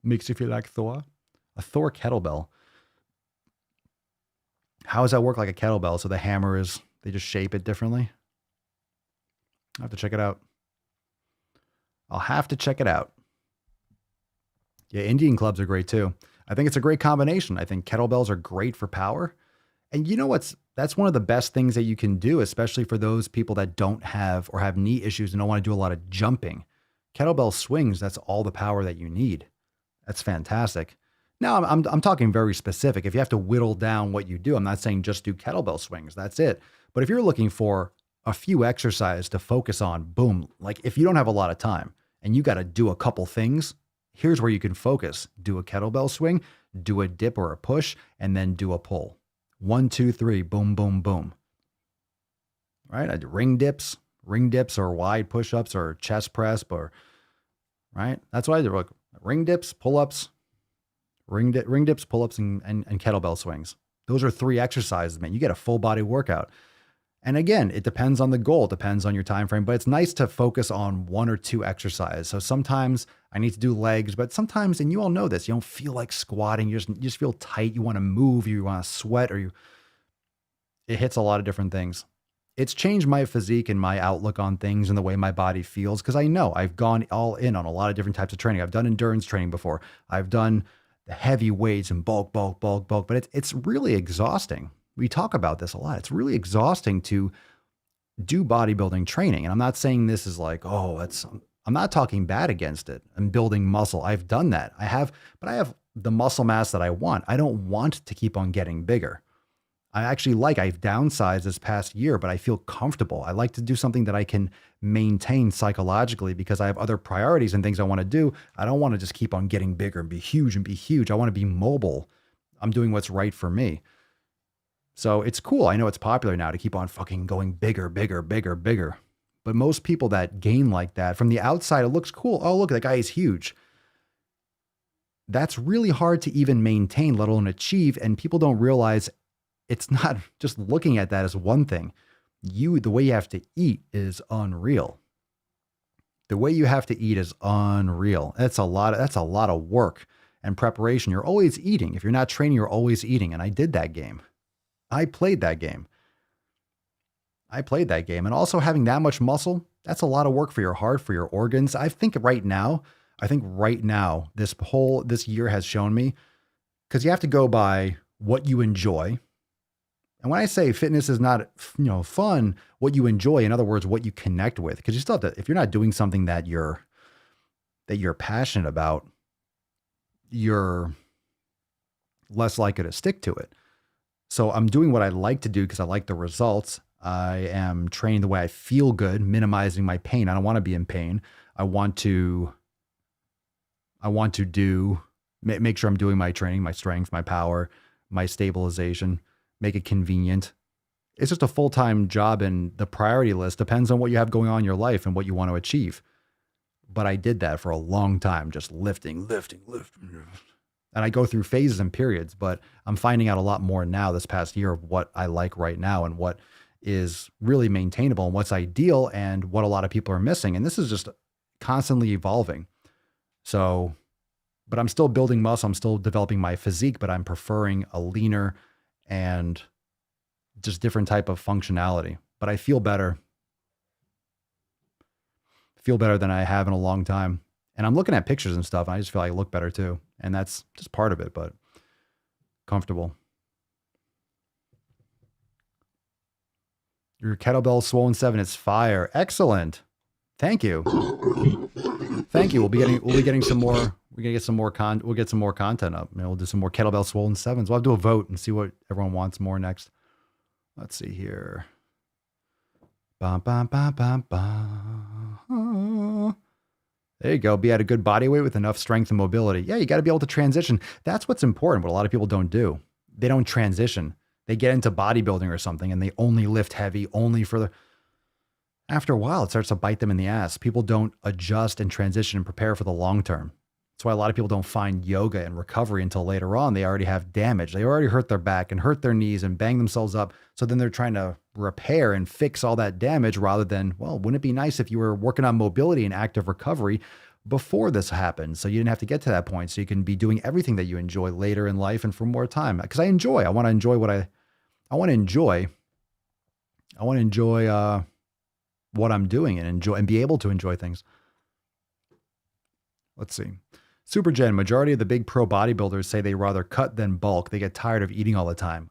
Speaker 2: Makes you feel like Thor. A Thor kettlebell. How does that work like a kettlebell? So the hammer they just shape it differently? I'll have to check it out. Yeah, Indian clubs are great too. I think it's a great combination. I think kettlebells are great for power. And you know that's one of the best things that you can do, especially for those people that don't have or have knee issues and don't want to do a lot of jumping. kettlebell swings, that's all the power that you need. That's fantastic. Now I'm talking very specific. If you have to whittle down what you do, I'm not saying just do kettlebell swings. That's it. But if you're looking for a few exercises to focus on, boom, like if you don't have a lot of time and you got to do a couple things, here's where you can focus. Do a kettlebell swing, do a dip or a push, and then do a pull. 1, 2, 3, boom, boom, boom. Right? I do ring dips or wide push-ups or chest press, or right? That's what I do. Like ring dips, pull-ups, ring dips, pull-ups, and kettlebell swings. Those are 3 exercises, man. You get a full body workout. And again, it depends on the goal, it depends on your time frame, but it's nice to focus on 1 or 2 exercises. So sometimes I need to do legs, but sometimes, and you all know this, you don't feel like squatting, you just feel tight, you want to move, you want to sweat, it hits a lot of different things. It's changed my physique and my outlook on things and the way my body feels, because I know I've gone all in on a lot of different types of training. I've done endurance training before. I've done the heavy weights and bulk, but it's really exhausting. We talk about this a lot. It's really exhausting to do bodybuilding training. And I'm not saying this is like, I'm not talking bad against it. I'm building muscle. I've done that. But I have the muscle mass that I want. I don't want to keep on getting bigger. I've downsized this past year, but I feel comfortable. I like to do something that I can maintain psychologically because I have other priorities and things I want to do. I don't want to just keep on getting bigger and be huge. I want to be mobile. I'm doing what's right for me. So it's cool. I know it's popular now to keep on fucking going bigger. But most people that gain like that, from the outside, it looks cool. Oh, look, that guy is huge. That's really hard to even maintain, let alone achieve. And people don't realize it's not just looking at that as one thing. The way you have to eat is unreal. The way you have to eat is unreal. That's a lot of work and preparation. You're always eating. If you're not training, you're always eating. And I did that game. I played that game. And also having that much muscle, that's a lot of work for your heart, for your organs. I think right now, this year has shown me, because you have to go by what you enjoy. And when I say fitness is not, fun, what you enjoy, in other words, what you connect with, because you still have to, if you're not doing something that you're passionate about, you're less likely to stick to it. So I'm doing what I like to do because I like the results. I am training the way I feel good, minimizing my pain. I don't want to be in pain. I want to make sure I'm doing my training, my strength, my power, my stabilization, make it convenient. It's just a full-time job, and the priority list depends on what you have going on in your life and what you want to achieve. But I did that for a long time, just lifting. And I go through phases and periods, but I'm finding out a lot more now this past year of what I like right now and what is really maintainable and what's ideal and what a lot of people are missing. And this is just constantly evolving. So, but I'm still building muscle. I'm still developing my physique, but I'm preferring a leaner and just different type of functionality. But I feel better than I have in a long time. And I'm looking at pictures and stuff, and I just feel like I look better too. And that's just part of it, but comfortable. Your kettlebell Swollen 7 is fire. Excellent. Thank you. We'll be getting some more. We'll get some more content up. We'll do some more kettlebell Swollen 7s. We'll have to do a vote and see what everyone wants more next. Let's see here. Bum, bum, bum, bum, bum. There you go. Be at a good body weight with enough strength and mobility. Yeah, you got to be able to transition. That's what's important. What a lot of people don't do. They don't transition. They get into bodybuilding or something and they only lift heavy, after a while, it starts to bite them in the ass. People don't adjust and transition and prepare for the long term. That's why a lot of people don't find yoga and recovery until later on. They already have damage. They already hurt their back and hurt their knees and bang themselves up. So then they're trying to repair and fix all that damage rather than, well, wouldn't it be nice if you were working on mobility and active recovery before this happened? So you didn't have to get to that point. So you can be doing everything that you enjoy later in life and for more time. Because I want to enjoy what I'm doing and be able to enjoy things. Let's see. Super Gen, majority of the big pro bodybuilders say they rather cut than bulk. They get tired of eating all the time.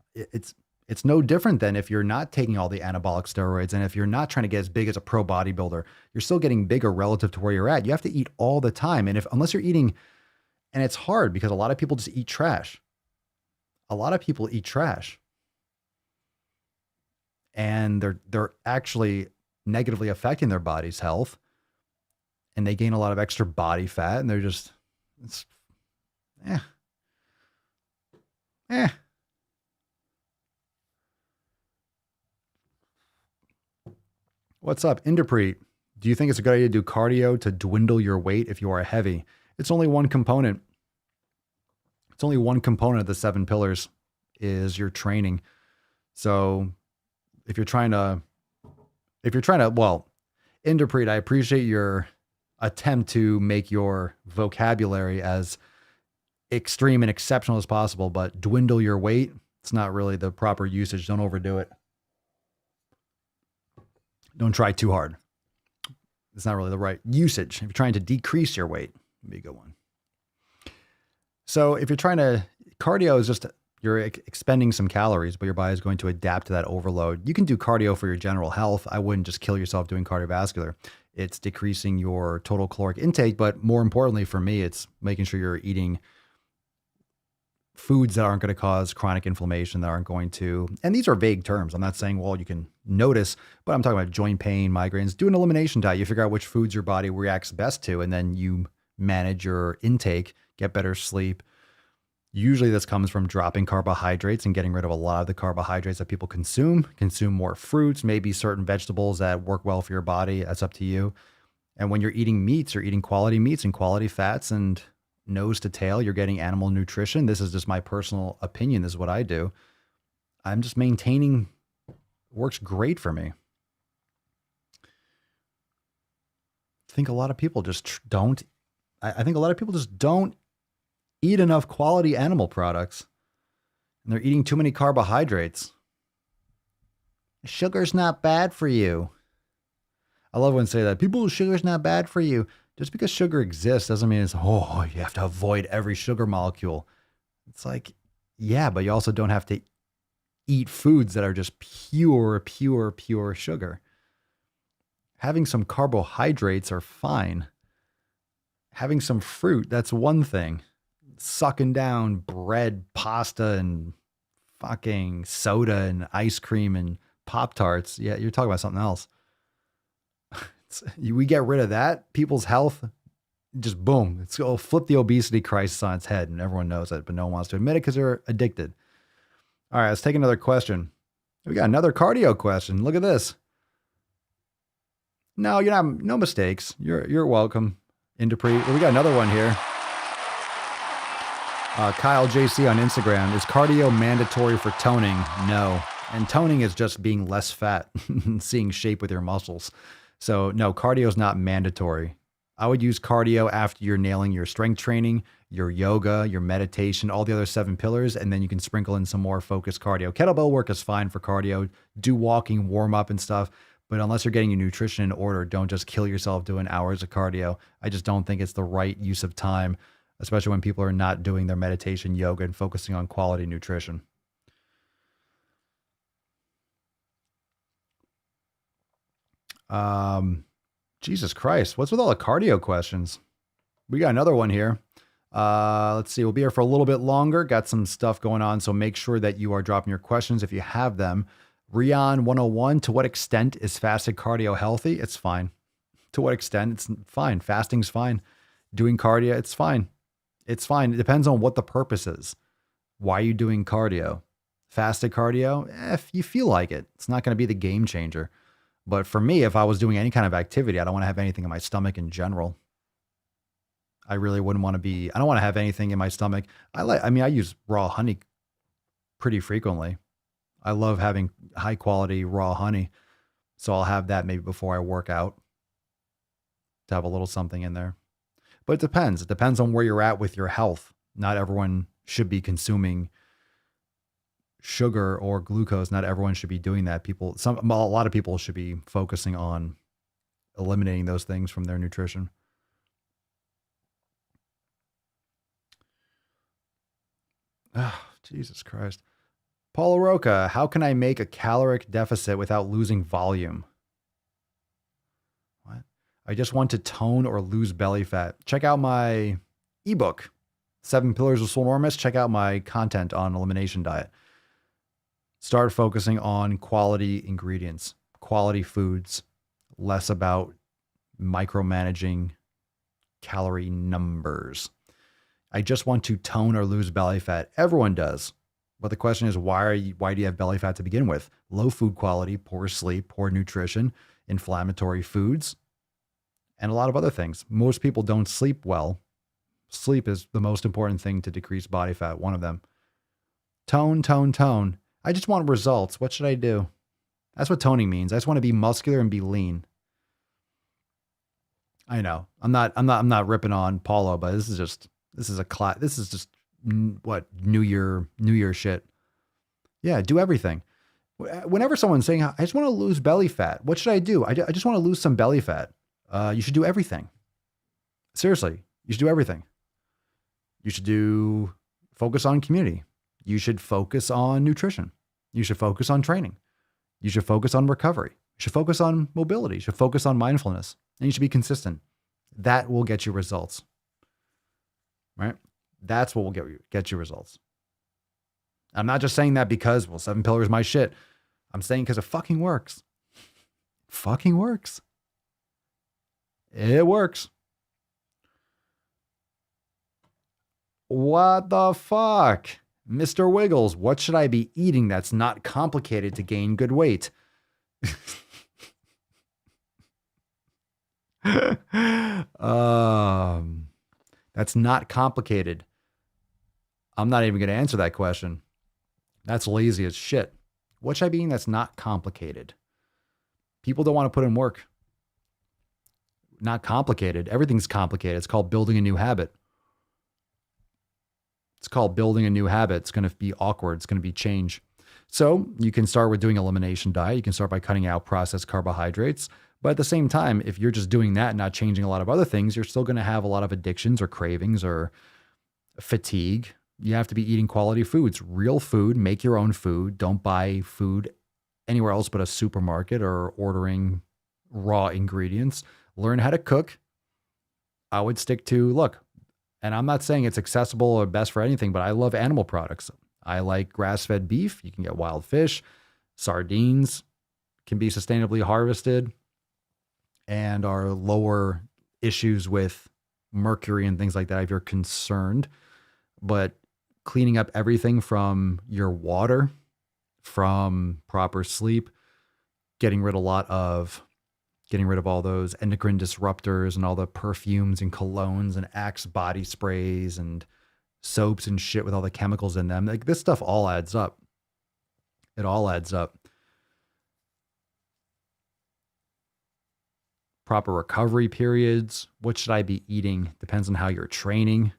Speaker 2: It's no different than if you're not taking all the anabolic steroids and if you're not trying to get as big as a pro bodybuilder, you're still getting bigger relative to where you're at. You have to eat all the time. And unless you're eating, and it's hard because a lot of people just eat trash. A lot of people eat trash. And they're actually negatively affecting their body's health. And they gain a lot of extra body fat and they're just, What's up, Interpret? Do you think it's a good idea to do cardio to dwindle your weight if you are heavy? It's only one component. It's only one component of the 7 pillars is your training. So if you're trying to, well, Interpret, I appreciate your attempt to make your vocabulary as extreme and exceptional as possible, but dwindle your weight, it's not really the proper usage. Don't overdo it. Don't try too hard. It's not really the right usage. If you're trying to decrease your weight, it'd be a good one. So if you're trying to, cardio is just, you're expending some calories, but your body is going to adapt to that overload. You can do cardio for your general health. I wouldn't just kill yourself doing cardiovascular. It's decreasing your total caloric intake, but more importantly for me, it's making sure you're eating foods that aren't going to cause chronic inflammation, that aren't going to, and these are vague terms. I'm not saying, well, you can notice, but I'm talking about joint pain, migraines. Do an elimination diet. You figure out which foods your body reacts best to, and then you manage your intake, get better sleep. Usually this comes from dropping carbohydrates and getting rid of a lot of the carbohydrates that people consume more fruits, maybe certain vegetables that work well for your body. That's up to you. And when you're eating meats, you're eating quality meats and quality fats and nose to tail, you're getting animal nutrition. This is just my personal opinion. This is what I do. I'm just maintaining, works great for me. I think a lot of people just don't eat enough quality animal products, and they're eating too many carbohydrates. Sugar's not bad for you. I love when they say that. Sugar's not bad for you. Just because sugar exists doesn't mean it's, you have to avoid every sugar molecule. It's like, yeah, but you also don't have to eat foods that are just pure sugar. Having some carbohydrates are fine. Having some fruit, that's one thing. Sucking down bread, pasta, and fucking soda and ice cream and Pop-Tarts. Yeah, you're talking about something else. We get rid of that, people's health, just boom. It'll flip the obesity crisis on its head, and everyone knows it, but no one wants to admit it because they're addicted. All right, let's take another question. We got another cardio question. Look at this. No, you're not. No mistakes. You're welcome. Interpret. We got another one here. Kyle JC on Instagram. Is cardio mandatory for toning? No. And toning is just being less fat and seeing shape with your muscles. So no, cardio is not mandatory. I would use cardio after you're nailing your strength training, your yoga, your meditation, all the other 7 pillars, and then you can sprinkle in some more focused cardio. Kettlebell work is fine for cardio. Do walking, warm up and stuff. But unless you're getting your nutrition in order, don't just kill yourself doing hours of cardio. I just don't think it's the right use of time, especially when people are not doing their meditation, yoga, and focusing on quality nutrition. Jesus Christ, what's with all the cardio questions? We got another one here. Let's see. We'll be here for a little bit longer. Got some stuff going on, so make sure that you are dropping your questions if you have them. Rion 101, to what extent is fasted cardio healthy? It's fine. To what extent? It's fine. Fasting's fine. Doing cardio, it's fine. It's fine. It depends on what the purpose is. Why are you doing cardio? Fasted cardio? If you feel like it, it's not going to be the game changer. But for me, if I was doing any kind of activity, I don't want to have anything in my stomach in general. I really wouldn't want to be, I don't want to have anything in my stomach. I use raw honey pretty frequently. I love having high quality raw honey. So I'll have that maybe before I work out to have a little something in there. But it depends. It depends on where you're at with your health. Not everyone should be consuming sugar or glucose. Not everyone should be doing that. A lot of people should be focusing on eliminating those things from their nutrition. Oh, Jesus Christ. Paul Roca, how can I make a caloric deficit without losing volume? What? I just want to tone or lose belly fat. Check out my ebook, 7 Pillars of Swolenormous. Check out my content on elimination diet. Start focusing on quality ingredients, quality foods, less about micromanaging calorie numbers. I just want to tone or lose belly fat. Everyone does. But the question is, why do you have belly fat to begin with? Low food quality, poor sleep, poor nutrition, inflammatory foods, and a lot of other things. Most people don't sleep well. Sleep is the most important thing to decrease body fat, one of them. Tone, tone, tone. I just want results. What should I do? That's what toning means. I just want to be muscular and be lean. I know. I'm not ripping on Paulo, but this is just what New Year shit. Yeah, do everything. Whenever someone's saying, I just want to lose belly fat, what should I do? I just want to lose some belly fat. You should do everything. Seriously, you should do everything. You should focus on community. You should focus on nutrition. You should focus on training. You should focus on recovery. You should focus on mobility. You should focus on mindfulness. And you should be consistent. That will get you results. Right? That's what will get you results. I'm not just saying that because, 7 Pillars is my shit. I'm saying because it fucking works. Fucking works. It works. What the fuck? Mr. Wiggles, what should I be eating that's not complicated to gain good weight? That's not complicated. I'm not even going to answer that question. That's lazy as shit. What should I be eating that's not complicated? People don't want to put in work. Not complicated. Everything's complicated. It's called building a new habit. It's called building a new habit. It's going to be awkward. It's going to be change. So you can start with doing elimination diet. You can start by cutting out processed carbohydrates. But at the same time, if you're just doing that and not changing a lot of other things, you're still going to have a lot of addictions or cravings or fatigue. You have to be eating quality foods, real food, make your own food. Don't buy food anywhere else but a supermarket or ordering raw ingredients. Learn how to cook. I would stick to, look, and I'm not saying it's accessible or best for anything, but I love animal products. I like grass-fed beef. You can get wild fish, sardines can be sustainably harvested and are lower issues with mercury and things like that if you're concerned. But cleaning up everything from your water, from proper sleep, getting rid of all those endocrine disruptors and all the perfumes and colognes and Axe body sprays and soaps and shit with all the chemicals in them. Like, this stuff all adds up. It all adds up. Proper recovery periods. What should I be eating? Depends on how you're training.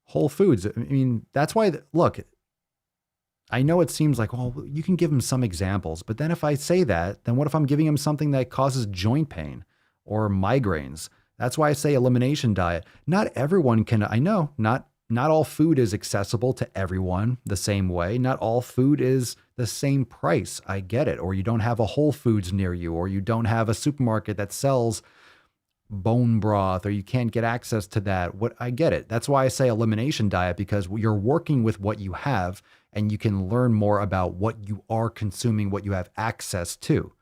Speaker 2: Whole foods. I mean, that's why, look, I know it seems like, well, you can give them some examples, but then if I say that, then what if I'm giving them something that causes joint pain or migraines? That's why I say elimination diet. Not everyone can, I know, not all food is accessible to everyone the same way. Not all food is the same price. I get it. Or you don't have a Whole Foods near you, or you don't have a supermarket that sells bone broth, or you can't get access to that. I get it. That's why I say elimination diet, because you're working with what you have and you can learn more about what you are consuming, what you have access to.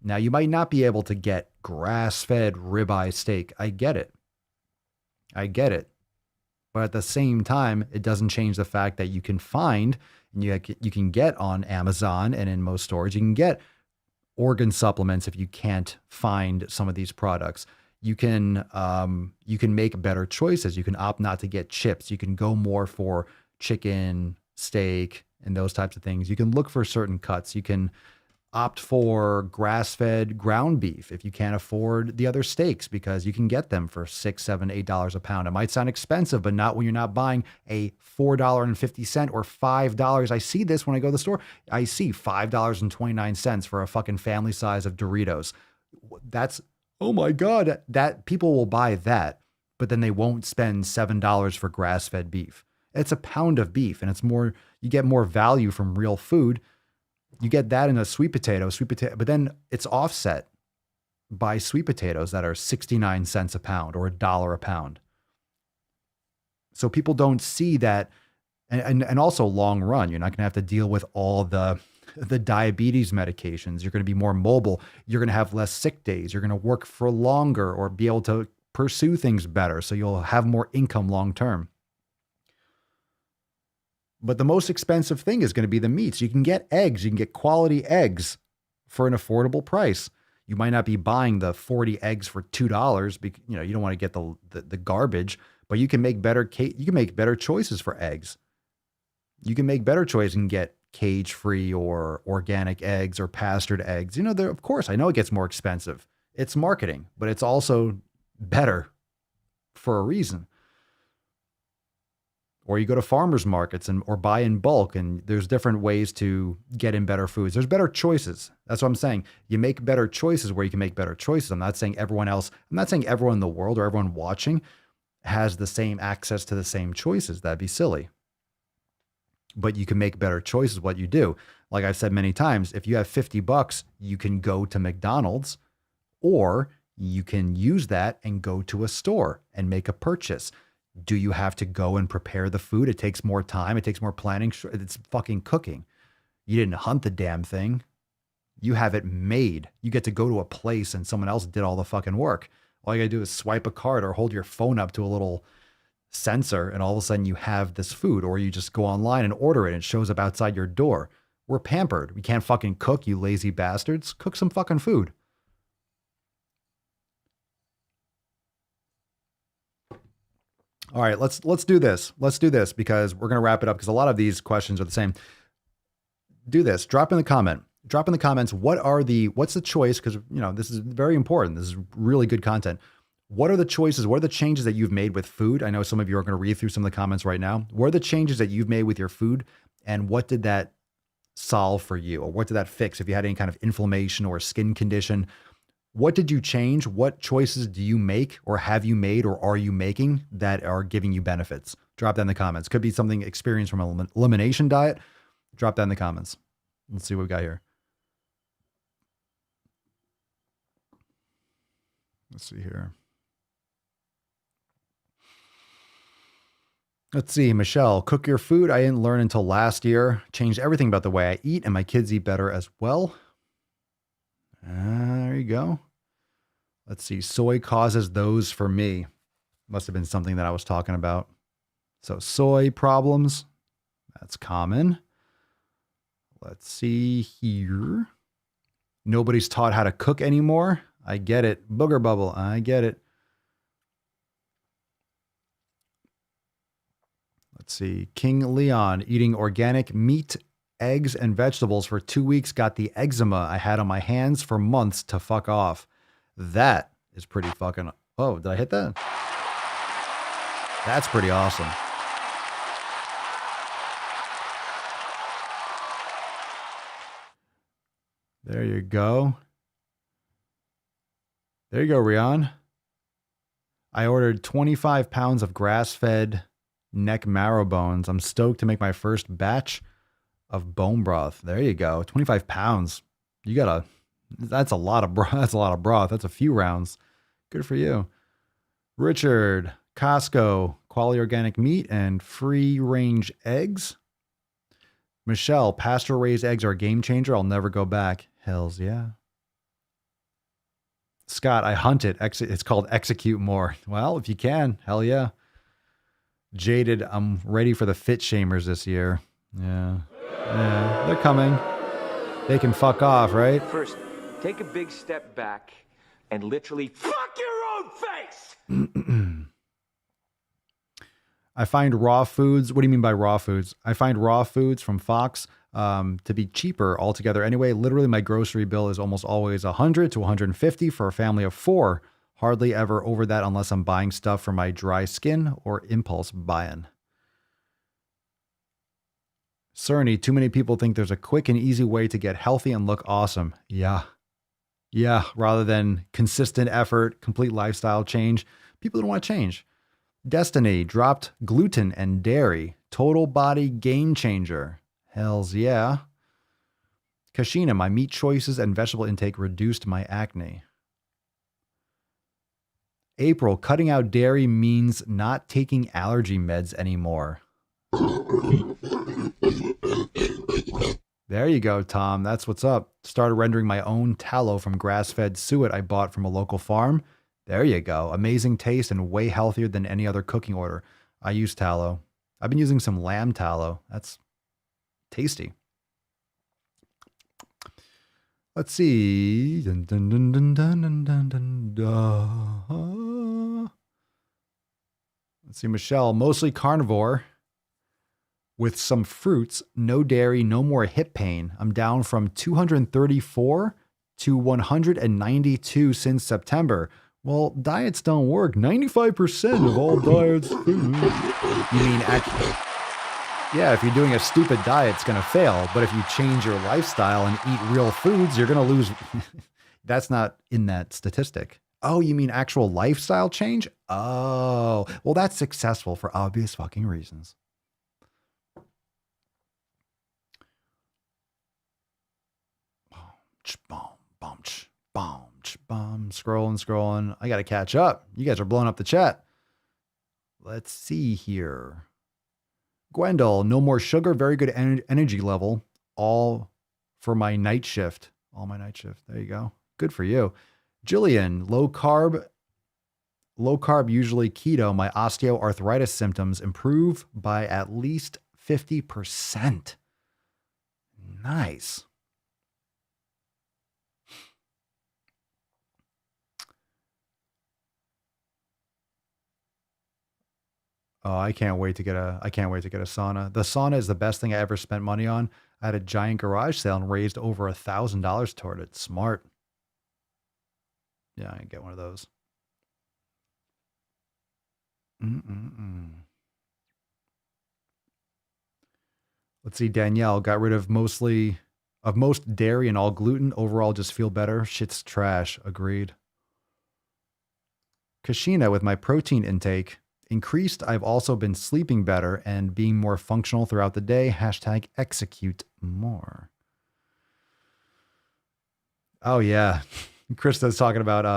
Speaker 2: Now, you might not be able to get grass-fed ribeye steak. I get it. But at the same time, it doesn't change the fact that you can find, and you can get on Amazon and in most stores, you can get organ supplements if you can't find some of these products. You can make better choices. You can opt not to get chips. You can go more for chicken, steak, and those types of things. You can look for certain cuts. You can opt for grass-fed ground beef if you can't afford the other steaks, because you can get them for $6, $7, $8 a pound. It might sound expensive, but not when you're not buying a $4.50 or $5. I see this when I go to the store. I see $5.29 for a fucking family size of Doritos. That's, oh my God, that people will buy that, but then they won't spend $7 for grass-fed beef. It's a pound of beef, and it's more, you get more value from real food. You get that in a sweet potato, but then it's offset by sweet potatoes that are 69 cents a pound or $1 a pound. So people don't see that. And also long run, you're not going to have to deal with all the diabetes medications. You're going to be more mobile. You're going to have less sick days. You're going to work for longer or be able to pursue things better. So you'll have more income long term. But the most expensive thing is going to be the meats. You can get eggs. You can get quality eggs for an affordable price. You might not be buying the 40 eggs for $2 because you don't want to get the garbage, but you can make better choices for eggs. You can make better choices and get cage-free or organic eggs or pastured eggs. Of course, I know it gets more expensive. It's marketing, but it's also better for a reason. Or you go to farmers markets or buy in bulk, and there's different ways to get in better foods. There's better choices. That's what I'm saying. You make better choices where you can make better choices. I'm not saying everyone in the world or everyone watching has the same access to the same choices. That'd be silly. But you can make better choices what you do. Like I've said many times, if you have $50, you can go to McDonald's, or you can use that and go to a store and make a purchase. Do you have to go and prepare the food? It takes more time. It takes more planning. It's fucking cooking. You didn't hunt the damn thing. You have it made. You get to go to a place and someone else did all the fucking work. All you gotta do is swipe a card or hold your phone up to a little sensor, and all of a sudden you have this food, or you just go online and order it and it shows up outside your door. We're pampered. We can't fucking cook, you lazy bastards. Cook some fucking food. All right, let's do this. Let's do this because we're going to wrap it up because a lot of these questions are the same. Do this. Drop in the comments. What's the choice? Because, this is very important. This is really good content. What are the choices? What are the changes that you've made with food? I know some of you are going to read through some of the comments right now. What are the changes that you've made with your food? And what did that solve for you? Or what did that fix? If you had any kind of inflammation or skin condition, what did you change? What choices do you make, or have you made, or are you making that are giving you benefits? Drop that in the comments. Could be something experienced from an elimination diet. Drop that in the comments. Let's see what we got here. Let's see here. Let's see, Michelle, cook your food. I didn't learn until last year. Changed everything about the way I eat, and my kids eat better as well. There you go. Let's see. Soy causes those for me. Must have been something that I was talking about. So soy problems. That's common. Let's see here. Nobody's taught how to cook anymore. I get it. Booger bubble. I get it. Let's see. King Leon, eating organic meat, eggs, and vegetables for 2 weeks. Got the eczema I had on my hands for months to fuck off. That is pretty fucking... Oh, did I hit that? That's pretty awesome. There you go. There you go, Rian. I ordered 25 pounds of grass-fed neck marrow bones. I'm stoked to make my first batch of bone broth. There you go. 25 pounds. That's a lot of broth. That's a lot of broth. That's a few rounds. Good for you. Richard, Costco, quality organic meat and free range eggs. Michelle, pasture raised eggs are a game changer. I'll never go back. Hells yeah. Scott, I hunt it. It's called execute more. Well, if you can, hell yeah. Jaded, I'm ready for the fit shamers this year. Yeah, they're coming. They can fuck off, right?
Speaker 4: First, take a big step back and literally fuck your own face!
Speaker 2: I find raw foods. What do you mean by raw foods? I find raw foods from Fox to be cheaper altogether. Anyway, literally my grocery bill is almost always $100 to $150 for a family of 4. Hardly ever over that unless I'm buying stuff for my dry skin or impulse buying. Cerny, too many people think there's a quick and easy way to get healthy and look awesome. Yeah, rather than consistent effort, complete lifestyle change. People don't want to change. Destiny dropped gluten and dairy. Total body game changer. Hells yeah. Kashina, my meat choices and vegetable intake reduced my acne. April, cutting out dairy means not taking allergy meds anymore. There you go, Tom. That's what's up. Started rendering my own tallow from grass-fed suet I bought from a local farm. There you go. Amazing taste and way healthier than any other cooking order. I use tallow. I've been using some lamb tallow. That's tasty. Let's see. Dun, dun, dun, dun, dun, dun, dun, dun, dun. Let's see, Michelle, mostly carnivore with some fruits, no dairy, no more hip pain. I'm down from 234 to 192 since September. Well, diets don't work. 95% of all diets. You mean actually? Yeah, if you're doing a stupid diet, it's going to fail. But if you change your lifestyle and eat real foods, you're going to lose. That's not in that statistic. Oh, you mean actual lifestyle change? Oh, well, that's successful for obvious fucking reasons. Scrolling. I got to catch up. You guys are blowing up the chat. Let's see here. Gwendol, no more sugar, very good energy level. All for my night shift. All my night shift. There you go. Good for you. Jillian, low carb, usually keto. My osteoarthritis symptoms improve by at least 50%. Nice. Oh, I can't wait to get a sauna. The sauna is the best thing I ever spent money on. I had a giant garage sale and raised over $1,000 toward it. Smart. Yeah, I can get one of those. Let's see. Danielle got rid of most dairy and all gluten. Overall, just feel better. Shit's trash. Agreed. Kashina, with my protein intake increased, I've also been sleeping better and being more functional throughout the day. Hashtag execute more. Oh, yeah. Krista's talking about,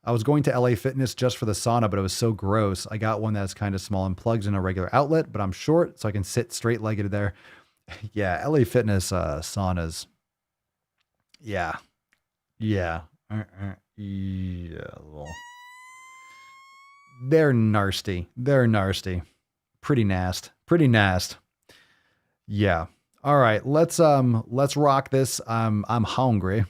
Speaker 2: I was going to LA Fitness just for the sauna, but it was so gross. I got one that's kind of small and plugs in a regular outlet, but I'm short, so I can sit straight-legged there. Yeah, LA Fitness saunas. Yeah. Well. They're nasty. Pretty nasty. Yeah. All right. Let's rock this. I'm hungry.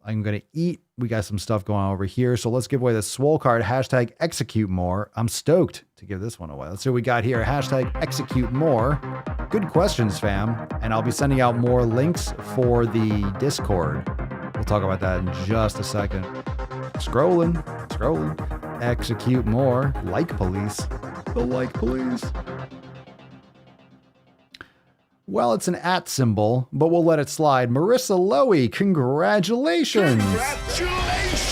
Speaker 2: I'm going to eat. We got some stuff going on over here. So let's give away the Swole card. Hashtag execute more. I'm stoked to give this one away. Let's see what we got here. Hashtag execute more. Good questions, fam. And I'll be sending out more links for the Discord. We'll talk about that in just a second. Scrolling. Execute more. Like police. The like police. Well, it's an @ symbol, but we'll let it slide. Marissa Lowy, congratulations.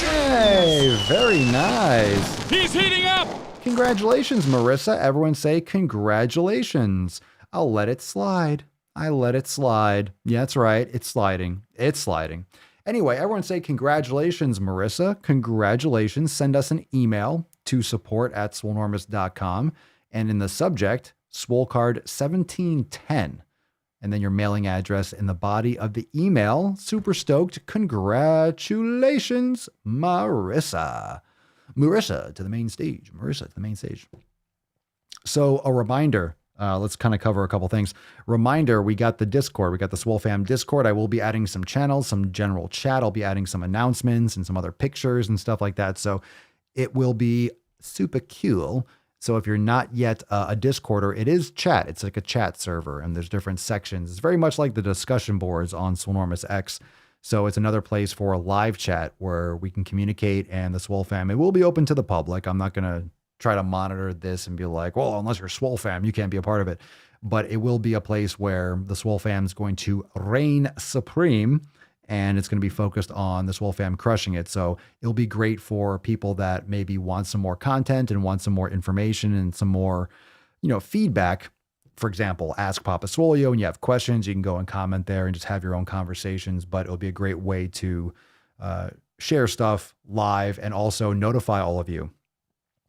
Speaker 2: Hey, very nice.
Speaker 5: He's heating up.
Speaker 2: Congratulations, Marissa. Everyone say congratulations. I'll let it slide. I let it slide. Yeah, that's right. It's sliding. Anyway, everyone say congratulations, Marissa. Congratulations. Send us an email to support@swolenormous.com. And in the subject, Swole card 1710. And then your mailing address in the body of the email. Super stoked. Congratulations, Marissa. Marissa to the main stage. So a reminder. Let's kind of cover a couple things. Reminder, we got the Discord. We got the Swole Fam Discord. I will be adding some channels, some general chat. I'll be adding some announcements and some other pictures and stuff like that. So it will be super cool. So if you're not yet a Discorder, it is chat. It's like a chat server, and there's different sections. It's very much like the discussion boards on Swolenormous X. So it's another place for a live chat where we can communicate, and the Swole Fam, it will be open to the public. I'm not going to try to monitor this and be like, well, unless you're Swole Fam, you can't be a part of it. But it will be a place where the Swole Fam is going to reign supreme, and it's going to be focused on the Swole fam crushing it. So it'll be great for people that maybe want some more content and want some more information and some more, feedback. For example, ask Papa Swolio, and you have questions, you can go and comment there and just have your own conversations. But it'll be a great way to share stuff live and also notify all of you.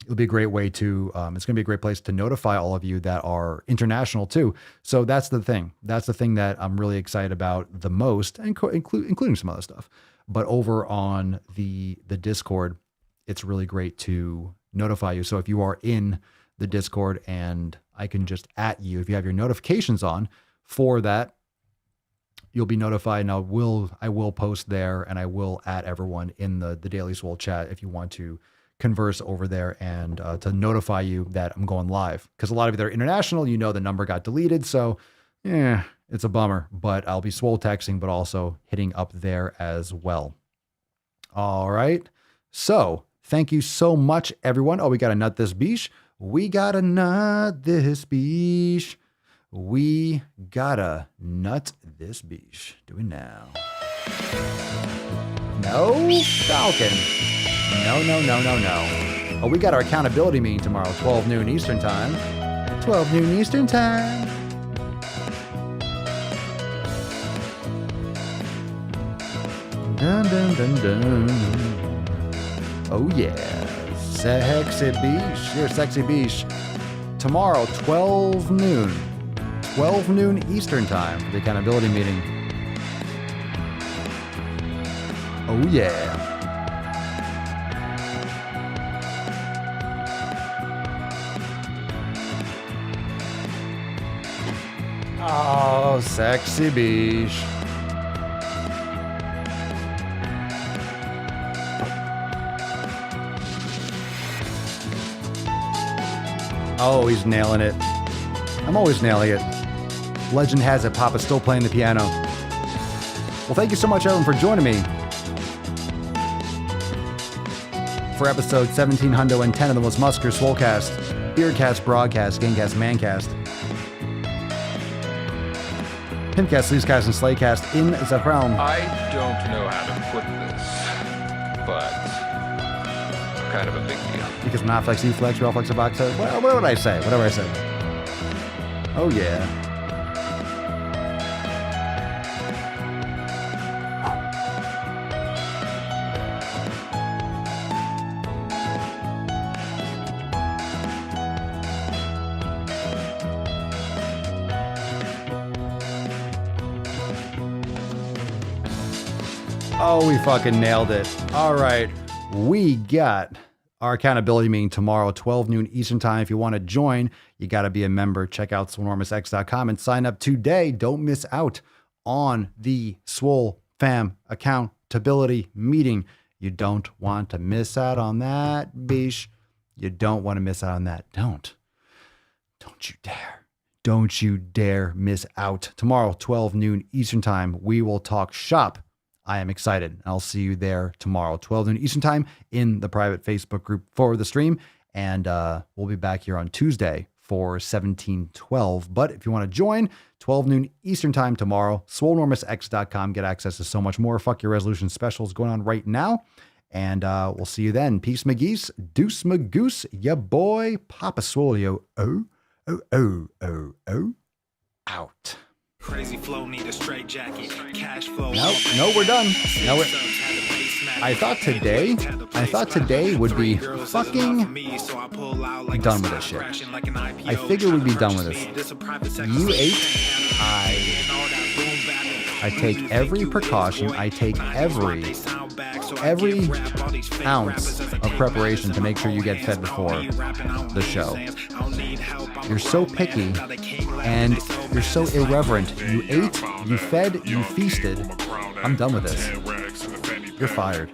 Speaker 2: It'll be a great way to, it's going to be a great place to notify all of you that are international too. So that's the thing. That's the thing that I'm really excited about the most, including some other stuff. But over on the Discord, it's really great to notify you. So if you are in the Discord and I can just @ you, if you have your notifications on for that, you'll be notified. And I will post there, and I will @ everyone in the Daily Swole chat if you want to converse over there and to notify you that I'm going live. Because a lot of you that are international, the number got deleted. So yeah, it's a bummer, but I'll be Swole texting, but also hitting up there as well. All right. So thank you so much, everyone. Oh, we got to nut this beesh. We got to nut this beesh. We gotta nut this beesh. Do it now. No, Falcon. No. Oh, we got our accountability meeting tomorrow, 12 noon Eastern time. 12 noon Eastern time. Dun, dun, dun, dun. Oh, yeah. Sexy beesh. You're sexy beesh. Tomorrow, 12 noon. 12 noon Eastern time for the accountability meeting. Oh, yeah. Oh, sexy beesh. Oh, he's nailing it. I'm always nailing it. Legend has it, Papa's still playing the piano. Well, thank you so much, everyone, for joining me for episode 1710 of the most muscular Swolecast, Beardcast, Broadcast, Gamecast, Mancast, Pimpcast, Sleazecast, and Slaycast in the realm.
Speaker 7: I don't know how to put this, but kind of a big deal.
Speaker 2: Because I'm not flex, you flex, we all flex a box. Well, what would I say? Whatever I say. Oh, yeah. Oh, we fucking nailed it. All right. We got our accountability meeting tomorrow, 12 noon Eastern time. If you want to join, you got to be a member. Check out swolenormousx.com and sign up today. Don't miss out on the Swole fam accountability meeting. You don't want to miss out on that, beesh. You don't want to miss out on that. Don't you dare. Don't you dare miss out. Tomorrow, 12 noon Eastern time, we will talk shop. I am excited. I'll see you there tomorrow, 12 noon Eastern time in the private Facebook group for the stream. And we'll be back here on Tuesday for 1712. But if you want to join, 12 noon Eastern time tomorrow, swolenormousx.com. Get access to so much more. Fuck Your Resolution specials going on right now. And we'll see you then. Peace, McGeese. Deuce, Magoose. Ya boy, Papa Swolio. Out.
Speaker 1: Crazy flow, need a straight jacket. Cash flow.
Speaker 2: No, we're done. No, I thought today would be fucking done with this shit. I figured we'd be done with this. You ate. I take every precaution. I take every ounce of preparation to make sure you get fed before the show. You're so picky and you're so irreverent. You ate, you fed, you feasted. I'm done with this. You're fired.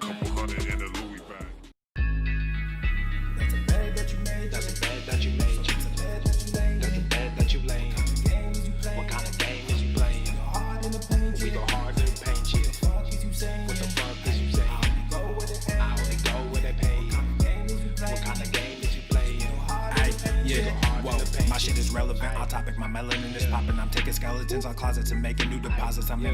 Speaker 1: My shit is relevant, off topic, my melanin is popping. I'm taking skeletons out closets and making new deposits. I'm